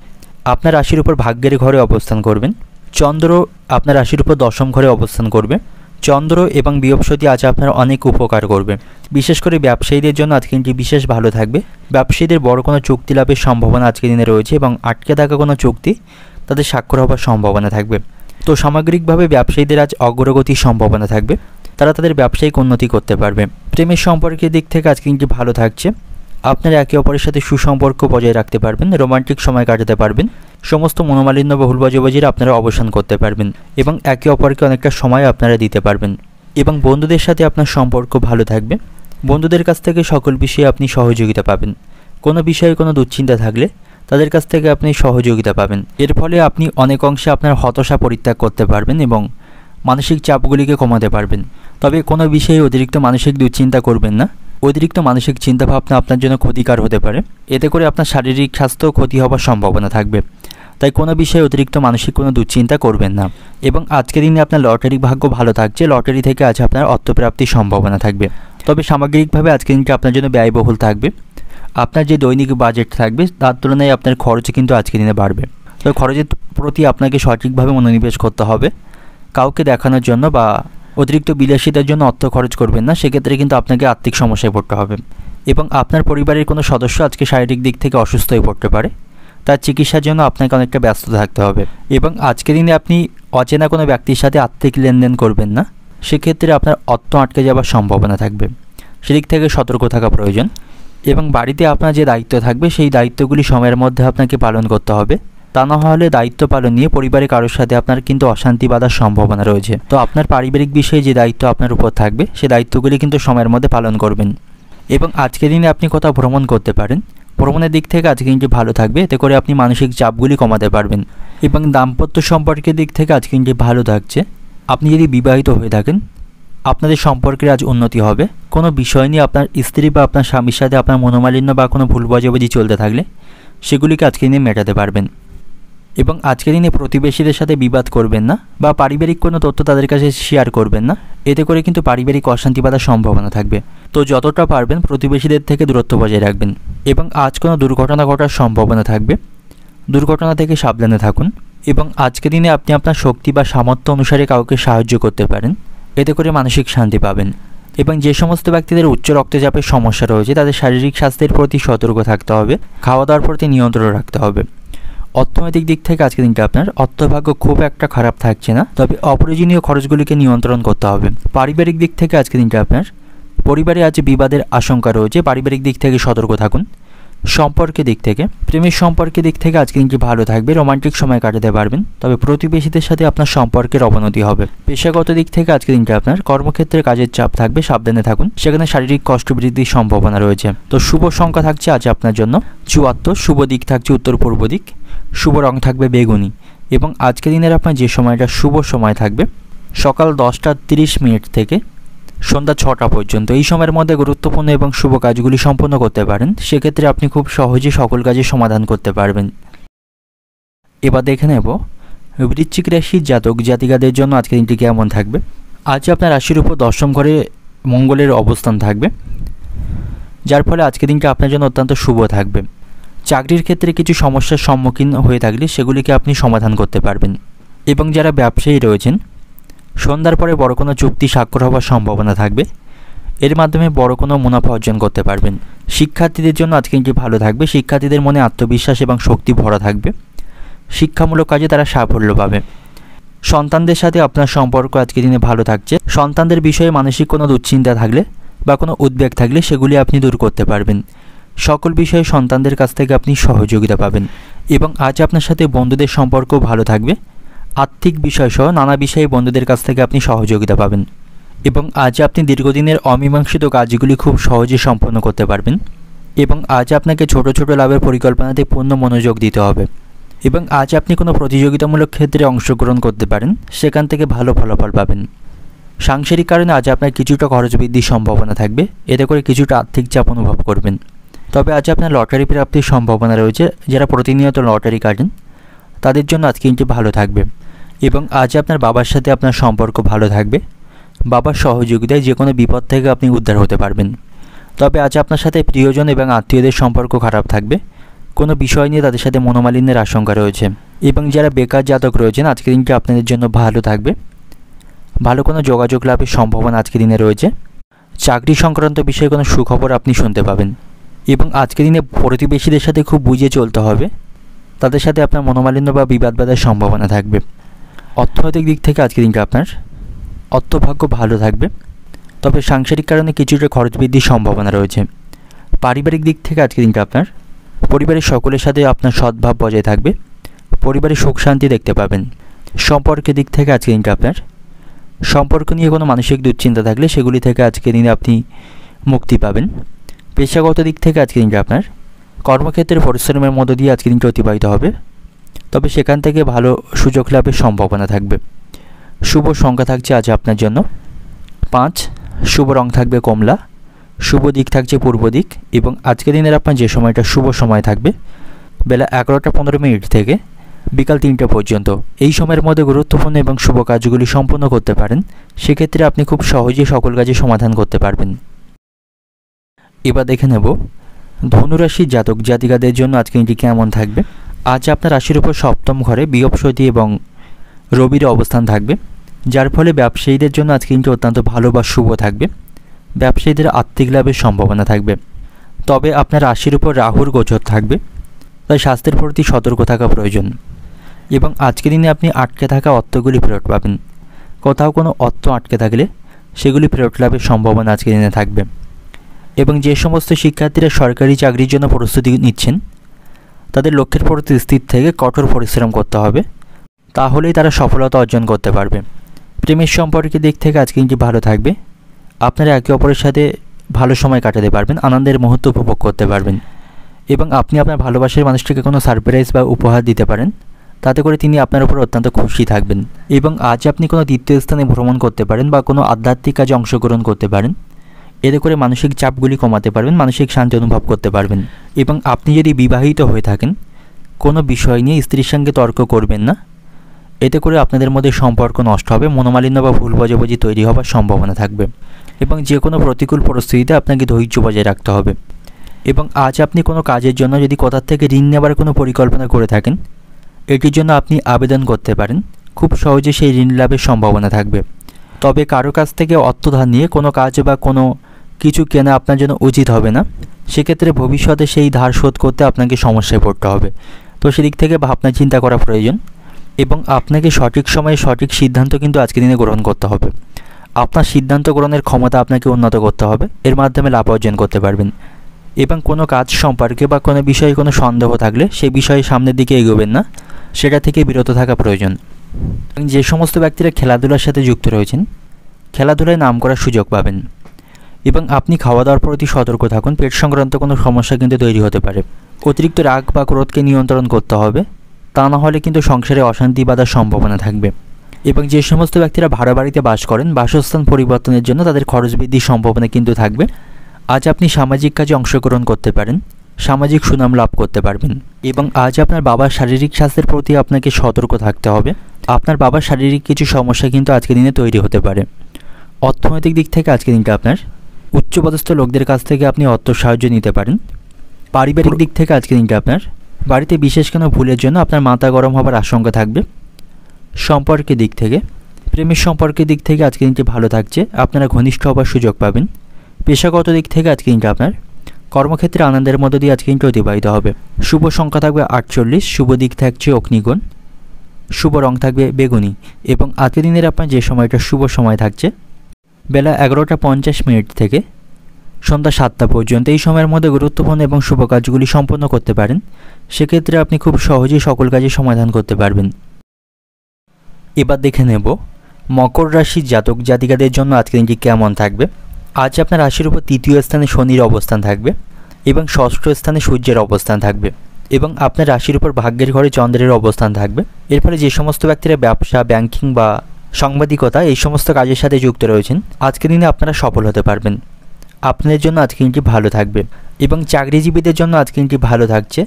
আপনার রাশির উপর ভাগ্যের ঘরে অবস্থান করবেন। চন্দ্র আপনার রাশির উপর দশম ঘরে অবস্থান করবে। চন্দ্র এবং বৃহস্পতি আজ আপনার অনেক উপকার করবে। বিশেষ করে ব্যবসায়ীদের জন্য আজকের দিনটি বিশেষ ভালো থাকবে। ব্যবসায়ীদের বড় কোনো চুক্তি লাভের সম্ভাবনা আজকের দিনে রয়েছে এবং আটকে থাকা কোনো চুক্তি তাদের স্বাক্ষর হওয়ার সম্ভাবনা থাকবে। তো সামগ্রিকভাবে ব্যবসায়ীদের আজ অগ্রগতির সম্ভাবনা থাকবে। তারা তাদের ব্যবসায়িক উন্নতি করতে পারবে। প্রেমের সম্পর্কের দিক থেকে আজকে দিনটি ভালো থাকছে। আপনারা একে অপরের সাথে সুসম্পর্ক বজায় রাখতে পারবেন, রোমান্টিক সময় কাটাতে পারবেন। সমস্ত মনোমালিন্য বা ভুল বোঝাবুঝির আপনারা অবসান করতে পারবেন এবং একে অপরকে অনেকটা সময় আপনারা দিতে পারবেন। এবং বন্ধুদের সাথে আপনার সম্পর্ক ভালো থাকবে। বন্ধুদের কাছ থেকে সকল বিষয়ে আপনি সহযোগিতা পাবেন। কোনো বিষয়ে কোনো দুশ্চিন্তা থাকলে তাদের কাছ থেকে আপনি সহযোগিতা পাবেন। এর ফলে আপনি অনেক অংশে আপনার হতাশা পরিত্যাগ করতে পারবেন এবং মানসিক চাপগুলিকে কমাতে পারবেন। তবে কোনো বিষয়ে অতিরিক্ত মানসিক দুশ্চিন্তা করবেন না। অতিরিক্ত মানসিক চিন্তাভাবনা আপনার জন্য ক্ষতিকর হতে পারে। এতে করে আপনার শারীরিক স্বাস্থ্য ক্ষতি হওয়ার সম্ভাবনা থাকবে। তাই কোনো বিষয়ে অতিরিক্ত মানসিক কোনো দুশ্চিন্তা করবেন না। এবং আজকের দিনে আপনার লটারি ভাগ্য ভালো থাকছে। লটারি থেকে আজ আপনার অর্থপ্রাপ্তির সম্ভাবনা থাকবে। তবে সামগ্রিকভাবে আজকের দিনটি আপনার জন্য ব্যয়বহুল থাকবে। আপনার যে দৈনিক বাজেট থাকবে তার তুলনায় আপনার খরচ কিন্তু আজকের দিনে বাড়বে। তবে খরচের প্রতি আপনাকে সঠিকভাবে মনোনিবেশ করতে হবে। কাউকে দেখানোর জন্য বা অতিরিক্ত বিলাসিতার জন্য অর্থ খরচ করবেন না। সেক্ষেত্রে কিন্তু আপনাকে আর্থিক সমস্যায় পড়তে হবে। এবং আপনার পরিবারের কোনো সদস্য আজকে শারীরিক দিক থেকে অসুস্থ হয়ে পড়তে পারে। তার চিকিৎসার জন্য আপনাকে অনেকটা ব্যস্ত থাকতে হবে। এবং আজকের দিনে আপনি অচেনা কোনো ব্যক্তির সাথে আর্থিক লেনদেন করবেন না। সেক্ষেত্রে আপনার অর্থ আটকে যাওয়ার সম্ভাবনা থাকবে। সেদিক থেকে সতর্ক থাকা প্রয়োজন। এবং বাড়িতে আপনার যে দায়িত্ব থাকবে সেই দায়িত্বগুলি সময়ের মধ্যে আপনাকে পালন করতে হবে। তা না হলে দায়িত্ব পালন নিয়ে পরিবারের কারোর সাথে আপনার কিন্তু অশান্তি বাঁধার সম্ভাবনা রয়েছে। তো আপনার পারিবারিক বিষয়ে যে দায়িত্ব আপনার উপর থাকবে সেই দায়িত্বগুলি কিন্তু সময়ের মধ্যে পালন করবেন। এবং আজকের দিনে আপনি কোথাও ভ্রমণ করতে পারেন। ভ্রমণের দিক থেকে আজকে কিন্তু ভালো থাকবে। এতে করে আপনি মানসিক চাপগুলি কমাতে পারবেন। এবং দাম্পত্য সম্পর্কের দিক থেকে আজকে কিন্তু ভালো থাকছে। আপনি যদি বিবাহিত হয়ে থাকেন আপনাদের সম্পর্কের আজ উন্নতি হবে। কোনো বিষয় নিয়ে আপনার স্ত্রী বা আপনার স্বামীর সাথে আপনার মনোমালিন্য বা কোনো ভুল বোঝাবুঝি চলতে থাকলে সেগুলিকে আজকের দিনে মেটাতে পারবেন। এবং আজকের দিনে প্রতিবেশীদের সাথে বিবাদ করবেন না বা পারিবারিক কোনো তথ্য তাদের কাছে শেয়ার করবেন না। এতে করে কিন্তু পারিবারিক অশান্তি বাঁধার সম্ভাবনা থাকবে। তো যতটা পারবেন প্রতিবেশীদের থেকে দূরত্ব বজায় রাখবেন। এবং আজ কোনো দুর্ঘটনা ঘটার সম্ভাবনা থাকবে। দুর্ঘটনা থেকে সাবধানে থাকুন। এবং আজকের দিনে আপনি আপনার শক্তি বা সামর্থ্য অনুসারে কাউকে সাহায্য করতে পারেন। এতে করে মানসিক শান্তি পাবেন। এবং যে সমস্ত ব্যক্তিদের উচ্চ রক্তচাপের সমস্যা রয়েছে তাদের শারীরিক স্বাস্থ্যের প্রতি সতর্ক থাকতে হবে। খাওয়া দাওয়ার প্রতি নিয়ন্ত্রণ রাখতে হবে। অর্থনৈতিক দিক থেকে আজকের দিনটা আপনার অর্থভাগ্য খুব একটা খারাপ থাকছে না। তবে অপ্রয়োজনীয় খরচগুলিকে নিয়ন্ত্রণ করতে হবে। পারিবারিক দিক থেকে আজকের দিনটা আপনার পরিবারে আজ বিবাদের আশঙ্কা রয়েছে। পারিবারিক দিক থেকে সতর্ক থাকুন। সম্পর্কের দিক থেকে প্রেমের সম্পর্কের দিক থেকে আজকে দিনটি ভালো থাকবে। রোমান্টিক সময় কাটাতে পারবেন। তবে প্রতিবেশীদের সাথে আপনার সম্পর্কের অবনতি হবে। পেশাগত দিক থেকে আজকে দিনটা আপনার কর্মক্ষেত্রে কাজের চাপ থাকবে, সাবধানে থাকুন। সেখানে শারীরিক কষ্ট বৃদ্ধির সম্ভাবনা রয়েছে। তো শুভ সংখ্যা থাকছে আজ আপনার জন্য 74। শুভ দিক থাকছে উত্তর পূর্ব দিক। শুভ রং থাকবে বেগুনি। এবং আজকে দিনের আপনার যে সময়টা শুভ সময় থাকবে সকাল 10:30 থেকে সন্ধ্যা 6টা পর্যন্ত। এই সময়ের মধ্যে গুরুত্বপূর্ণ এবং শুভ কাজগুলি সম্পন্ন করতে পারেন। সেক্ষেত্রে আপনি খুব সহজে সকল কাজে সমাধান করতে পারবেন। এবার দেখে নেব বৃশ্চিক রাশির জাতক জাতিকাদের জন্য আজকের দিনটি কেমন থাকবে। আজ আপনার রাশির উপর দশম ঘরে মঙ্গলের অবস্থান থাকবে, যার ফলে আজকের দিনটা আপনার জন্য অত্যন্ত শুভ থাকবে। চাকরির ক্ষেত্রে কিছু সমস্যার সম্মুখীন হয়ে থাকলে সেগুলিকে আপনি সমাধান করতে পারবেন। এবং যারা ব্যবসায়ী রয়েছেন সন্ধ্যার পরে বড় কোনো চুক্তি স্বাক্ষর হওয়ার সম্ভাবনা থাকবে। এর মাধ্যমে বড় কোনো মুনাফা অর্জন করতে পারবেন। শিক্ষার্থীদের জন্য আজকে দিনটি ভালো থাকবে। শিক্ষার্থীদের মনে আত্মবিশ্বাস এবং শক্তি ভরা থাকবে। শিক্ষামূলক কাজে তারা সাফল্য পাবে। সন্তানদের সাথে আপনার সম্পর্ক আজকে দিনে ভালো থাকছে। সন্তানদের বিষয়ে মানসিক কোনো দুশ্চিন্তা থাকলে বা কোনো উদ্বেগ থাকলে সেগুলি আপনি দূর করতে পারবেন। সকল বিষয়ে সন্তানদের কাছ থেকে আপনি সহযোগিতা পাবেন। এবং আজ আপনার সাথে বন্ধুদের সম্পর্ক ভালো থাকবে। আর্থিক বিষয়সহ নানা বিষয়ে বন্ধুদের কাছ থেকে আপনি সহযোগিতা পাবেন। এবং আজ আপনি দীর্ঘদিনের অমীমাংসিত কাজগুলি খুব সহজে সম্পন্ন করতে পারবেন। এবং আজ আপনাকে ছোট ছোট লাভের পরিকল্পনাতে পূর্ণ মনোযোগ দিতে হবে। এবং আজ আপনি কোনো প্রতিযোগিতামূলক ক্ষেত্রে অংশগ্রহণ করতে পারেন, সেখান থেকে ভালো ফলাফল পাবেন। সাংসারিক কারণে আজ আপনার কিছুটা খরচ বৃদ্ধির সম্ভাবনা থাকবে। এতে করে কিছুটা আর্থিক চাপ অনুভব করবেন। তবে আজ আপনার লটারি প্রাপ্তির সম্ভাবনা রয়েছে। যারা প্রতিনিয়ত লটারি কাটেন তাদের জন্য আজকে দিনটি ভালো থাকবে এবং আজ আপনার বাবার সাথে আপনার সম্পর্ক ভালো থাকবে। বাবার সহযোগিতায় যে কোনো বিপদ থেকে আপনি উদ্ধার হতে পারবেন। তবে আজ আপনার সাথে প্রিয়জন এবং আত্মীয়দের সম্পর্ক খারাপ থাকবে। কোনো বিষয় নিয়ে তাদের সাথে মনোমালিন্যের আশঙ্কা রয়েছে এবং যারা বেকার জাতক রয়েছেন আজকে দিনটি আপনাদের জন্য ভালো থাকবে। ভালো কোনো যোগাযোগ লাভের সম্ভাবনা আজকে দিনে রয়েছে। চাকরি সংক্রান্ত বিষয়ে কোনো সুখবর আপনি শুনতে পাবেন এবং আজকে দিনে প্রতিবেশীদের সাথে খুব বুঝে চলতে হবে। তাদের সাথে আপনার মনোমালিন্য বা বিবাদ বাঁধার সম্ভাবনা থাকবে। অর্থনৈতিক দিক থেকে আজকে দিনটা আপনার অর্থভাগ্য ভালো থাকবে। তবে সাংসারিক কারণে কিছুটা খরচ বৃদ্ধির সম্ভাবনা রয়েছে। পারিবারিক দিক থেকে আজকে দিনটা আপনার পরিবারের সকলের সাথে আপনার সদ্ভাব বজায় থাকবে। পরিবারের সুখ শান্তি দেখতে পাবেন। সম্পর্কের দিক থেকে আজকে দিনটা আপনার সম্পর্ক নিয়ে কোনো মানসিক দুশ্চিন্তা থাকলে সেগুলি থেকে আজকে দিনে আপনি মুক্তি পাবেন। পেশাগত দিক থেকে আজকে দিনটা আপনার কর্মক্ষেত্রে পরিশ্রমের মধ্য দিয়ে আজকে দিনটা অতিবাহিত হবে। তবে সেখান থেকে ভালো সুযোগ লাভের সম্ভাবনা থাকবে। শুভ সংখ্যা থাকছে আজ আপনার জন্য 5। শুভ রং থাকবে কমলা। শুভ দিক থাকছে পূর্ব দিক এবং আজকের দিনের আপনার যে সময়টা শুভ সময় থাকবে বেলা 11:15 থেকে বিকাল 3টা পর্যন্ত। এই সময়ের মধ্যে গুরুত্বপূর্ণ এবং শুভ কাজগুলি সম্পন্ন করতে পারেন। সেক্ষেত্রে আপনি খুব সহজেই সকল কাজে সমাধান করতে পারবেন। এবার দেখে নেব ধনুরাশির জাতক জাতিকাদের জন্য আজকে দিনটি কেমন থাকবে। আজ আপনার রাশির উপর সপ্তম ঘরে বৃহস্পতি এবং রবির অবস্থান থাকবে, যার ফলে ব্যবসায়ীদের জন্য আজকে দিনটি অত্যন্ত ভালো বা শুভ থাকবে। ব্যবসায়ীদের আর্থিক লাভের সম্ভাবনা থাকবে। তবে আপনার রাশির উপর রাহুর গোচর থাকবে, তাই স্বাস্থ্যের প্রতি সতর্ক থাকা প্রয়োজন এবং আজকের দিনে আপনি আটকে থাকা অর্থগুলি ফেরত পাবেন। কোথাও কোনো অর্থ আটকে থাকলে সেগুলি ফেরত লাভের সম্ভাবনা আজকের দিনে থাকবে এবং যে সমস্ত শিক্ষার্থীরা সরকারি চাকরির জন্য প্রস্তুতি নিচ্ছেন তাদের লক্ষ্যের প্রতি স্থির থেকে কঠোর পরিশ্রম করতে হবে, তাহলেই তারা সফলতা অর্জন করতে পারবে। প্রেমের সম্পর্কের দিক থেকে আজকে দিনটি ভালো থাকবে। আপনারা একে অপরের সাথে ভালো সময় কাটাতে পারবেন, আনন্দের মুহূর্ত উপভোগ করতে পারবেন এবং আপনি আপনার ভালোবাসার মানুষটিকে কোনো সারপ্রাইজ বা উপহার দিতে পারেন, তাতে করে তিনি আপনার উপর অত্যন্ত খুশি থাকবেন। এবং আজ আপনি কোনো তীর্থস্থানে ভ্রমণ করতে পারেন বা কোনো আধ্যাত্মিক কাজে অংশগ্রহণ করতে পারেন। এতে করে মানসিক চাপগুলি কমাতে পারবেন, মানসিক শান্তি অনুভব করতে পারবেন। এবং আপনি যদি বিবাহিত হয়ে থাকেন কোনো বিষয় নিয়ে স্ত্রীর সঙ্গে তর্ক করবেন না, এতে করে আপনাদের মধ্যে সম্পর্ক নষ্ট হবে, মনোমালিন্য বা ভুল বোঝাবুঝি তৈরি হওয়ার সম্ভাবনা থাকবে এবং যে কোনো প্রতিকূল পরিস্থিতিতে আপনাকে ধৈর্য বজায় রাখতে হবে। এবং আজ আপনি কোনো কাজের জন্য যদি কোথার থেকে ঋণ নেবার কোনো পরিকল্পনা করে থাকেন, এটির জন্য আপনি আবেদন করতে পারেন। খুব সহজে সেই ঋণ লাভের সম্ভাবনা থাকবে। তবে কারো কাছ থেকে অর্থ ধার নিয়ে কোনো কাজ বা কোনো কিছু কেনা আপনার জন্য উচিত হবে না। সেক্ষেত্রে ভবিষ্যতে সেই ধার শোধ করতে আপনাকে সমস্যায় পড়তে হবে। তো সেদিক থেকে ভাবনা চিন্তা করা প্রয়োজন এবং আপনাকে সঠিক সময়ে সঠিক সিদ্ধান্ত কিন্তু আজকের দিনে গ্রহণ করতে হবে। আপনার সিদ্ধান্ত গ্রহণের ক্ষমতা আপনাকে উন্নত করতে হবে, এর মাধ্যমে লাভ অর্জন করতে পারবেন। এবং কোনো কাজ সম্পর্কে বা কোনো বিষয়ে কোনো সন্দেহ থাকলে সেই বিষয়ে সামনের দিকে এগোবেন না, সেটা থেকে বিরত থাকা প্রয়োজন। যে সমস্ত ব্যক্তিরা খেলাধুলার সাথে যুক্ত রয়েছেন খেলাধুলায় নাম করার সুযোগ পাবেন এবং আপনি খাওয়া দাওয়ার প্রতি সতর্ক থাকুন। পেট সংক্রান্ত কোনো সমস্যা কিন্তু তৈরি হতে পারে। অতিরিক্ত রাগ বা ক্রোধকে নিয়ন্ত্রণ করতে হবে, তা না হলে কিন্তু সংসারে অশান্তি বাঁধার সম্ভাবনা থাকবে। এবং যে সমস্ত ব্যক্তিরা ভাড়া বাড়িতে বাস করেন বাসস্থান পরিবর্তনের জন্য তাদের খরচ বৃদ্ধির সম্ভাবনা কিন্তু থাকবে। আজ আপনি সামাজিক কাজে অংশগ্রহণ করতে পারেন, সামাজিক সুনাম লাভ করতে পারবেন। এবং আজ আপনার বাবার শারীরিক স্বাস্থ্যের প্রতি আপনাকে সতর্ক থাকতে হবে। আপনার বাবার শারীরিক কিছু সমস্যা কিন্তু আজকের দিনে তৈরি হতে পারে। অর্থনৈতিক দিক থেকে আজকের দিনটা আপনার উচ্চপদস্থ লোকদের কাছ থেকে আপনি অর্থ সাহায্য নিতে পারেন। পারিবারিক দিক থেকে আজকের দিনটা আপনার বাড়িতে বিশেষ কোনো ভুলের জন্য আপনার মাথা গরম হবার আশঙ্কা থাকবে। সম্পর্কের দিক থেকে প্রেমের সম্পর্কের দিক থেকে আজকের দিনটি ভালো থাকছে, আপনারা ঘনিষ্ঠ হবার সুযোগ পাবেন। পেশাগত দিক থেকে আজকের দিনটা আপনার কর্মক্ষেত্রে আনন্দের মধ্য দিয়ে আজকের দিনটি অতিবাহিত হবে। শুভ সংখ্যা থাকবে 48। শুভ দিক থাকছে অগ্নিকোণ। শুভ রং থাকবে বেগুনি এবং আজকের দিনের আপনার যে সময়টা শুভ সময় থাকছে বেলা 11:50 থেকে সন্ধ্যা 7টা পর্যন্ত। এই সময়ের মধ্যে গুরুত্বপূর্ণ এবং শুভ কাজগুলি সম্পন্ন করতে পারেন। সেক্ষেত্রে আপনি খুব সহজেই সকল কাজে সমাধান করতে পারবেন। এবার দেখে নেব মকর রাশির জাতক জাতিকাদের জন্য আজকের দিনটি কেমন থাকবে। আজ আপনার রাশির উপর তৃতীয় স্থানে শনির অবস্থান থাকবে এবং ষষ্ঠ স্থানে সূর্যের অবস্থান থাকবে এবং আপনার রাশির উপর ভাগ্যের ঘরে চন্দ্রের অবস্থান থাকবে। এর ফলে যে সমস্ত ব্যক্তিরা ব্যবসা, ব্যাংকিং বা সাংবাদিকতা এই সমস্ত কাজের সাথে যুক্ত রয়েছেন আজকের দিনে আপনারা সফল হতে পারবেন। আপনাদের জন্য আজকে দিনটি ভালো থাকবে। এবং চাকরিজীবীদের জন্য আজকে দিনটি ভালো থাকছে।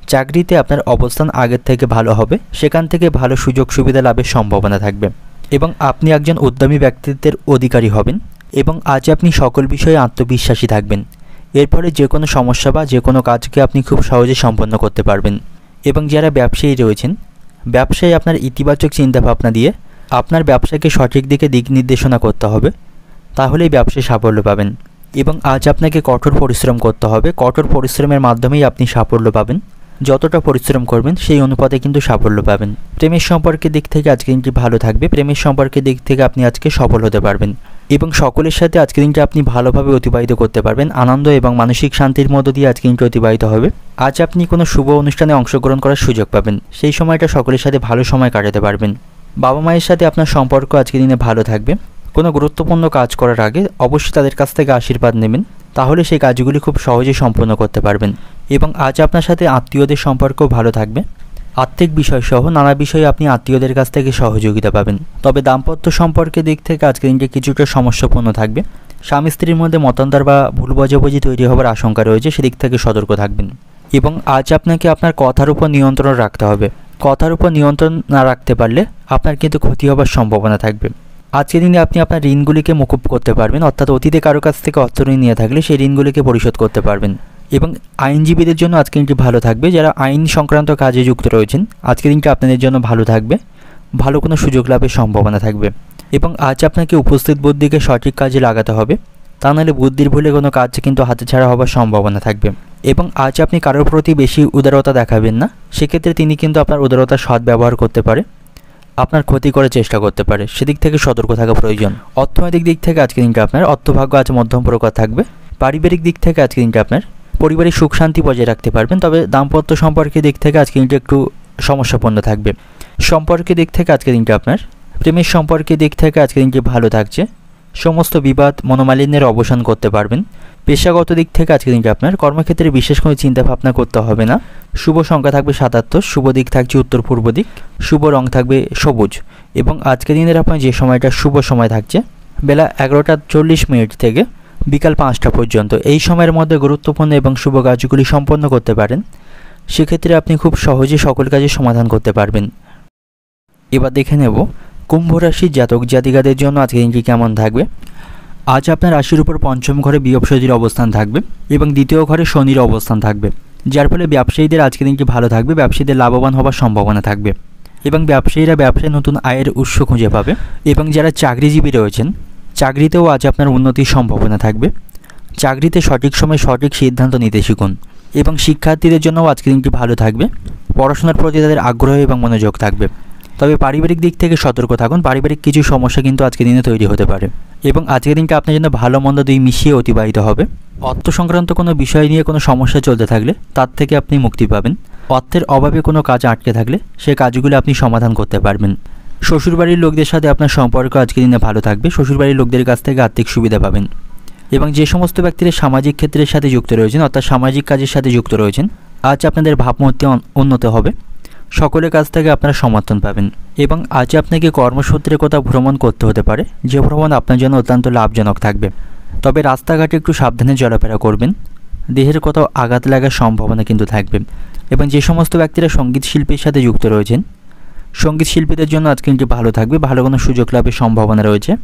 চাকরিতে আপনার অবস্থান আগের থেকে ভালো হবে, সেখান থেকে ভালো সুযোগ সুবিধা লাভের সম্ভাবনা থাকবে এবং আপনি একজন উদ্যমী ব্যক্তিত্বের অধিকারী হবেন এবং আজ আপনি সকল বিষয়ে আত্মবিশ্বাসী থাকবেন। এর ফলে যে কোনো সমস্যা বা যে কোনো কাজকে আপনি খুব সহজে সম্পন্ন করতে পারবেন। এবং যারা ব্যবসায়ী রয়েছেন, ব্যবসায় আপনার ইতিবাচক চিন্তাভাবনা দিয়ে আপনার ব্যবসাকে সঠিক দিকে দিক নির্দেশনা করতে হবে, তাহলেই ব্যবসায় সাফল্য পাবেন। এবং আজ আপনাকে কঠোর পরিশ্রম করতে হবে, কঠোর পরিশ্রমের মাধ্যমেই আপনি সাফল্য পাবেন। যতটা পরিশ্রম করবেন সেই অনুপাতে কিন্তু সাফল্য পাবেন। প্রেমের সম্পর্কের দিক থেকে আজকে দিনটি ভালো থাকবে, প্রেমের সম্পর্কের দিক থেকে আপনি আজকে সফল হতে পারবেন এবং সকলের সাথে আজকে দিনটি আপনি ভালোভাবে অতিবাহিত করতে পারবেন। আনন্দ এবং মানসিক শান্তির মধ্য দিয়ে আজকে দিনটি অতিবাহিত হবে। আজ আপনি কোনো শুভ অনুষ্ঠানে অংশগ্রহণ করার সুযোগ পাবেন, সেই সময়টা সকলের সাথে ভালো সময় কাটাতে পারবেন। বাবা মায়ের সাথে আপনার সম্পর্ক আজকে দিনে ভালো থাকবে। কোনো গুরুত্বপূর্ণ কাজ করার আগে অবশ্যই তাদের কাছ থেকে আশীর্বাদ নেবেন, তাহলে সেই কাজগুলি খুব সহজেই সম্পন্ন করতে পারবেন। এবং আজ আপনার সাথে আত্মীয়দের সম্পর্কও ভালো থাকবে। আর্থিক বিষয়সহ নানা বিষয়ে আপনি আত্মীয়দের কাছ থেকে সহযোগিতা পাবেন। তবে দাম্পত্য সম্পর্কের দিক থেকে আজকে দিনটি কিছুটা সমস্যাপূর্ণ থাকবে। স্বামী স্ত্রীর মধ্যে মতান্তর বা ভুল বোঝাবুঝি তৈরি হওয়ার আশঙ্কা রয়েছে, সেদিক থেকে সতর্ক থাকবেন। এবং আজ আপনাকে আপনার কথার উপর নিয়ন্ত্রণ রাখতে হবে। কথার উপর নিয়ন্ত্রণ না রাখতে পারলে আপনার কিন্তু ক্ষতি হওয়ার সম্ভাবনা থাকবে। আজকের দিনে আপনি আপনার ঋণগুলিকে মুকুব করতে পারবেন, অর্থাৎ অতীতে কারো কাছ থেকে অর্থ ঋণ নিয়ে থাকলে সেই ঋণগুলিকে পরিশোধ করতে পারবেন। এবং আইনজীবীদের জন্য আজকের দিনটি ভালো থাকবে। যারা আইন সংক্রান্ত কাজে যুক্ত রয়েছেন, আজকের দিনটি আপনাদের জন্য ভালো থাকবে, ভালো কোনো সুযোগ লাভের সম্ভাবনা থাকবে। এবং আজ আপনাকে উপস্থিত বুদ্ধিকে সঠিক কাজে লাগাতে হবে, তা নাহলে বুদ্ধির ভুলে কোনো কাজ কিন্তু হাতছাড়া হওয়ার সম্ভাবনা থাকবে। এবং আজ আপনি কারোর প্রতি বেশি উদারতা দেখাবেন না, সেক্ষেত্রে তিনি কিন্তু আপনার উদারতার সদ্ব্যবহার করতে পারে, আপনার ক্ষতি করার চেষ্টা করতে পারে, সেদিক থেকে সতর্ক থাকা প্রয়োজন। অর্থনৈতিক দিক থেকে আজকের দিনটা আপনার অর্থভাগ্য আজ মধ্যম প্রকার থাকবে। পারিবারিক দিক থেকে আজকের দিনটা আপনার পরিবারের সুখ শান্তি বজায় রাখতে পারবেন, তবে দাম্পত্য সম্পর্কের দিক থেকে আজকের দিনটা একটু সমস্যাপূর্ণ থাকবে। সম্পর্কের দিক থেকে আজকের দিনটা আপনার প্রেমের সম্পর্কের দিক থেকে আজকের দিনটি ভালো থাকছে। সমস্ত বিবাদ মনোমালিন্যের অবসান করতে পারবেন। পেশাগত দিক থেকে আজকের দিনটা আপনার কর্মক্ষেত্রে বিশেষ কোনো চিন্তা ভাবনা করতে হবে না। শুভ সংখ্যা থাকবে 77, শুভ দিক থাকছে উত্তর পূর্ব দিক, শুভ রং থাকবে সবুজ। এবং আজকের দিনের আপনার যে সময়টা শুভ সময় থাকছে বেলা 11:40 থেকে বিকাল 5টা পর্যন্ত, এই সময়ের মধ্যে গুরুত্বপূর্ণ এবং শুভ কাজগুলি সম্পন্ন করতে পারেন। সেক্ষেত্রে আপনি খুব সহজে সকল কাজের সমাধান করতে পারবেন। এবার দেখে নেব কুম্ভ রাশির জাতক জাতিকাদের জন্য আজকের দিনটি কেমন থাকবে। আজ আপনার রাশির উপর পঞ্চম ঘরে বৃহস্পতির অবস্থান থাকবে এবং দ্বিতীয় ঘরে শনির অবস্থান থাকবে, যার ফলে ব্যবসায়ীদের আজকের দিনটি ভালো থাকবে। ব্যবসায়ীদের লাভবান হওয়ার সম্ভাবনা থাকবে এবং ব্যবসায়ীরা ব্যবসায় নতুন আয়ের উৎস খুঁজে পাবে। এবং যারা চাকরিজীবী রয়েছেন, চাকরিতেও আজ আপনার উন্নতির সম্ভাবনা থাকবে। চাকরিতে সঠিক সময়ে সঠিক সিদ্ধান্ত নিতে শিখুন। এবং শিক্ষার্থীদের জন্যও আজকের দিনটি ভালো থাকবে। পড়াশোনার প্রতি তাদের আগ্রহ এবং মনোযোগ থাকবে। তবে পারিবারিক দিক থেকে সতর্ক থাকুন, পারিবারিক কিছু সমস্যা কিন্তু আজকের দিনে তৈরি হতে পারে। এবং আজকের দিনটা আপনার জন্য ভালো মন্দ দুই মিশিয়ে অতিবাহিত হবে। অর্থ সংক্রান্ত কোনো বিষয় নিয়ে কোনো সমস্যা চলতে থাকলে তার থেকে আপনি মুক্তি পাবেন। অর্থের অভাবে কোনো কাজ আটকে থাকলে সেই কাজগুলো আপনি সমাধান করতে পারবেন। শ্বশুরবাড়ির লোকদের সাথে আপনার সম্পর্ক আজকের দিনে ভালো থাকবে। শ্বশুরবাড়ির লোকদের কাছ থেকে আর্থিক সুবিধা পাবেন। এবং যে সমস্ত ব্যক্তিরা সামাজিক ক্ষেত্রের সাথে যুক্ত রয়েছেন, অর্থাৎ সামাজিক কাজের সাথে যুক্ত রয়েছেন, আজ আপনাদের ভাবমূর্তি উন্নত হবে। সকলের কাছ থেকে আপনারা সমর্থন পাবেন। এবং আজ আপনাকে কর্মসূত্রে কোথাও ভ্রমণ করতে হতে পারে, যে ভ্রমণ আপনার জন্য অত্যন্ত লাভজনক থাকবে। তবে রাস্তাঘাটে একটু সাবধানে চলাফেরা করবেন, দেহের কোথাও আঘাত লাগার সম্ভাবনা কিন্তু থাকবে। এবং যে সমস্ত ব্যক্তিরা সঙ্গীত শিল্পের সাথে যুক্ত রয়েছেন, সঙ্গীত শিল্পীদের জন্য আজকে কিন্তু ভালো থাকবে, ভালো কোনো সুযোগ লাভের সম্ভাবনা রয়েছে।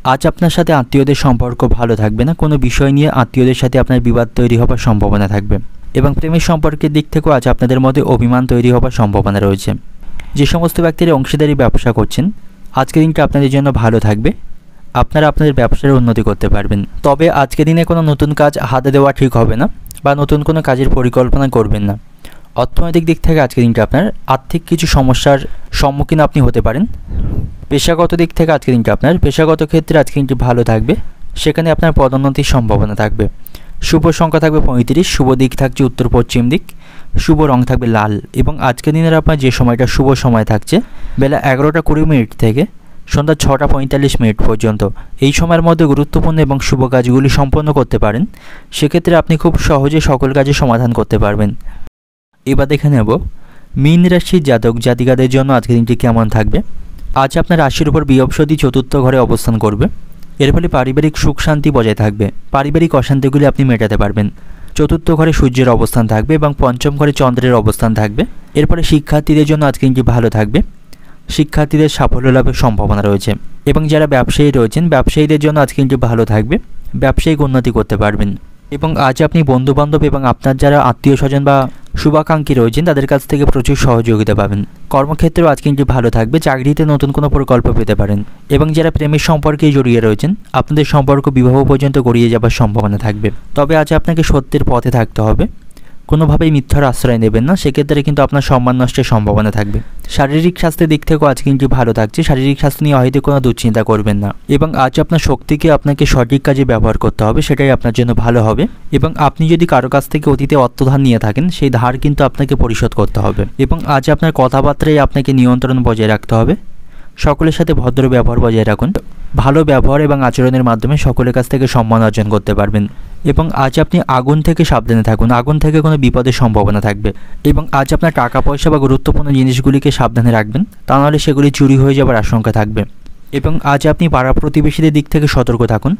আজ আপনার সাথে আত্মীয়দের সম্পর্ক ভালো থাকবে না, কোনো বিষয় নিয়ে আত্মীয়দের সাথে আপনার বিবাদ তৈরি হওয়ার সম্ভাবনা থাকবে। এবং প্রেমের সম্পর্কের দিক থেকেও আজ আপনাদের মধ্যে অভিমান তৈরি হওয়ার সম্ভাবনা রয়েছে। যে সমস্ত ব্যক্তিরা অংশীদারি ব্যবসা করছেন, আজকের দিনটা আপনাদের জন্য ভালো থাকবে। আপনারা আপনাদের ব্যবসার উন্নতি করতে পারবেন। তবে আজকের দিনে কোনো নতুন কাজ হাতে দেওয়া ঠিক হবে না, বা নতুন কোনো কাজের পরিকল্পনা করবেন না। অর্থনৈতিক দিক থেকে আজকের দিনটা আপনার আর্থিক কিছু সমস্যার সম্মুখীন আপনি হতে পারেন। পেশাগত দিক থেকে আজকের দিনটা আপনার পেশাগত ক্ষেত্রে আজকের দিনটি ভালো থাকবে, সেখানে আপনার পদোন্নতির সম্ভাবনা থাকবে। শুভ সংখ্যা থাকবে 35, শুভ দিক থাকছে উত্তর পশ্চিম দিক, শুভ রং থাকবে লাল। এবং আজকের দিনের আপনার যে সময়টা শুভ সময় থাকছে বেলা 11:20 থেকে সন্ধ্যা 6:45 পর্যন্ত, এই সময়ের মধ্যে গুরুত্বপূর্ণ এবং শুভ কাজগুলি সম্পন্ন করতে পারেন। সেক্ষেত্রে আপনি খুব সহজে সকল কাজের সমাধান করতে পারবেন। এবার দেখে নেব মীন রাশির জাতক জাতিকাদের জন্য আজকের দিনটি কেমন থাকবে। আজ আপনার রাশির উপর বৃহস্পতি চতুর্থ ঘরে অবস্থান করবে এর ফলে পারিবারিক সুখ শান্তি বজায় থাকবে। পারিবারিক অশান্তিগুলি আপনি মেটাতে পারবেন। চতুর্থ ঘরে সূর্যের অবস্থান থাকবে এবং পঞ্চম ঘরে চন্দ্রের অবস্থান থাকবে। এরপরে শিক্ষার্থীদের জন্য আজকে দিনটি ভালো থাকবে। শিক্ষার্থীদের সাফল্য লাভের সম্ভাবনা রয়েছে। এবং যারা ব্যবসায়ী রয়েছেন, ব্যবসায়ীদের জন্য আজকে দিনটি ভালো থাকবে। ব্যবসায়িক উন্নতি করতে পারবেন। এবং আজ আপনি বন্ধুবান্ধব এবং আপনার যারা আত্মীয় স্বজন বা শুভাকাঙ্ক্ষী রয়েছেন তাদের কাছ থেকে প্রচুর সহযোগিতা পাবেন। কর্মক্ষেত্রেও আজকে দিনটি ভালো থাকবে। চাকরিতে নতুন কোনো প্রকল্প পেতে পারেন। এবং যারা প্রেমের সম্পর্কে জড়িয়ে রয়েছেন, আপনাদের সম্পর্ক বিবাহ পর্যন্ত গড়িয়ে যাবার সম্ভাবনা থাকবে। তবে আজ আপনাকে সত্যের পথে থাকতে হবে। কোনোভাবেই মিথ্যার আশ্রয় নেবেন না, সেক্ষেত্রে কিন্তু আপনার সম্মান নষ্টের সম্ভাবনা থাকবে। শারীরিক স্বাস্থ্যের দিক থেকেও আজ কিন্তু ভালো থাকছে। শারীরিক স্বাস্থ্য নিয়ে হয়তো কোনো দুশ্চিন্তা করবেন না। এবং আজ আপনার শক্তিকে আপনাকে সঠিক কাজে ব্যবহার করতে হবে, সেটাই আপনার জন্য ভালো হবে। এবং আপনি যদি কারো কাছ থেকে অতীতে অর্থধার নিয়ে থাকেন, সেই ধার কিন্তু আপনাকে পরিশোধ করতে হবে। এবং আজ আপনার কথাবার্তায় আপনাকে নিয়ন্ত্রণ বজায় রাখতে হবে। সকলের সাথে ভদ্র ব্যবহার বজায় রাখুন। ভালো ব্যবহার এবং আচরণের মাধ্যমে সকলের কাছ থেকে সম্মান অর্জন করতে পারবেন। এবং আজ আপনি আগুন থেকে সাবধানে থাকুন। আগুন থেকে কোনো বিপদের সম্ভাবনা থাকবে। এবং আজ আপনার টাকা পয়সা বা গুরুত্বপূর্ণ জিনিসগুলিকে সাবধানে রাখবেন, তা নাহলে সেগুলি চুরি হয়ে যাবার আশঙ্কা থাকবে। এবং আজ আপনি পাড়া প্রতিবেশীদের দিক থেকে সতর্ক থাকুন।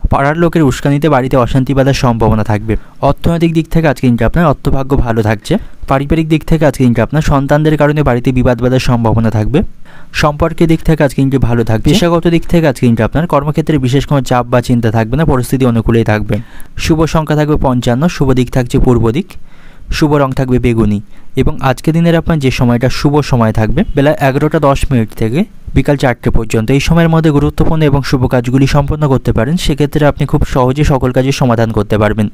পাড়ার লোকের উস্কানিতে বাড়িতে অশান্তি বাঁধার সম্ভাবনা থাকবে। অর্থনৈতিক দিক থেকে আজকে দিনটা আপনার অর্থভাগ্য ভালো থাকছে। পারিবারিক দিক থেকে আজকে দিনটা আপনার সন্তানদের কারণে বাড়িতে বিবাদ বাঁধার সম্ভাবনা থাকবে। সম্পর্কের দিক থেকে আজকে দিনটি ভালো থাকবে। পেশাগত দিক থেকে আজকে দিনটা আপনার কর্মক্ষেত্রে বিশেষ কোনো চাপ বা চিন্তা থাকবে না, পরিস্থিতি অনুকূলেই থাকবে। শুভ সংখ্যা থাকবে 55, শুভ দিক থাকছে পূর্ব দিক, শুভ রং থাকবে বেগুনি। এবং আজকে দিনের আপনার যে সময়টা শুভ সময় থাকবে বেলা 11:10 থেকে বিকাল 4টে পর্যন্ত। এই সময়ের মধ্যে গুরুত্বপূর্ণ এবং শুভ কাজগুলি সম্পন্ন করতে পারেন। সেক্ষেত্রে আপনি খুব সহজে সকল কাজের সমাধান করতে পারবেন।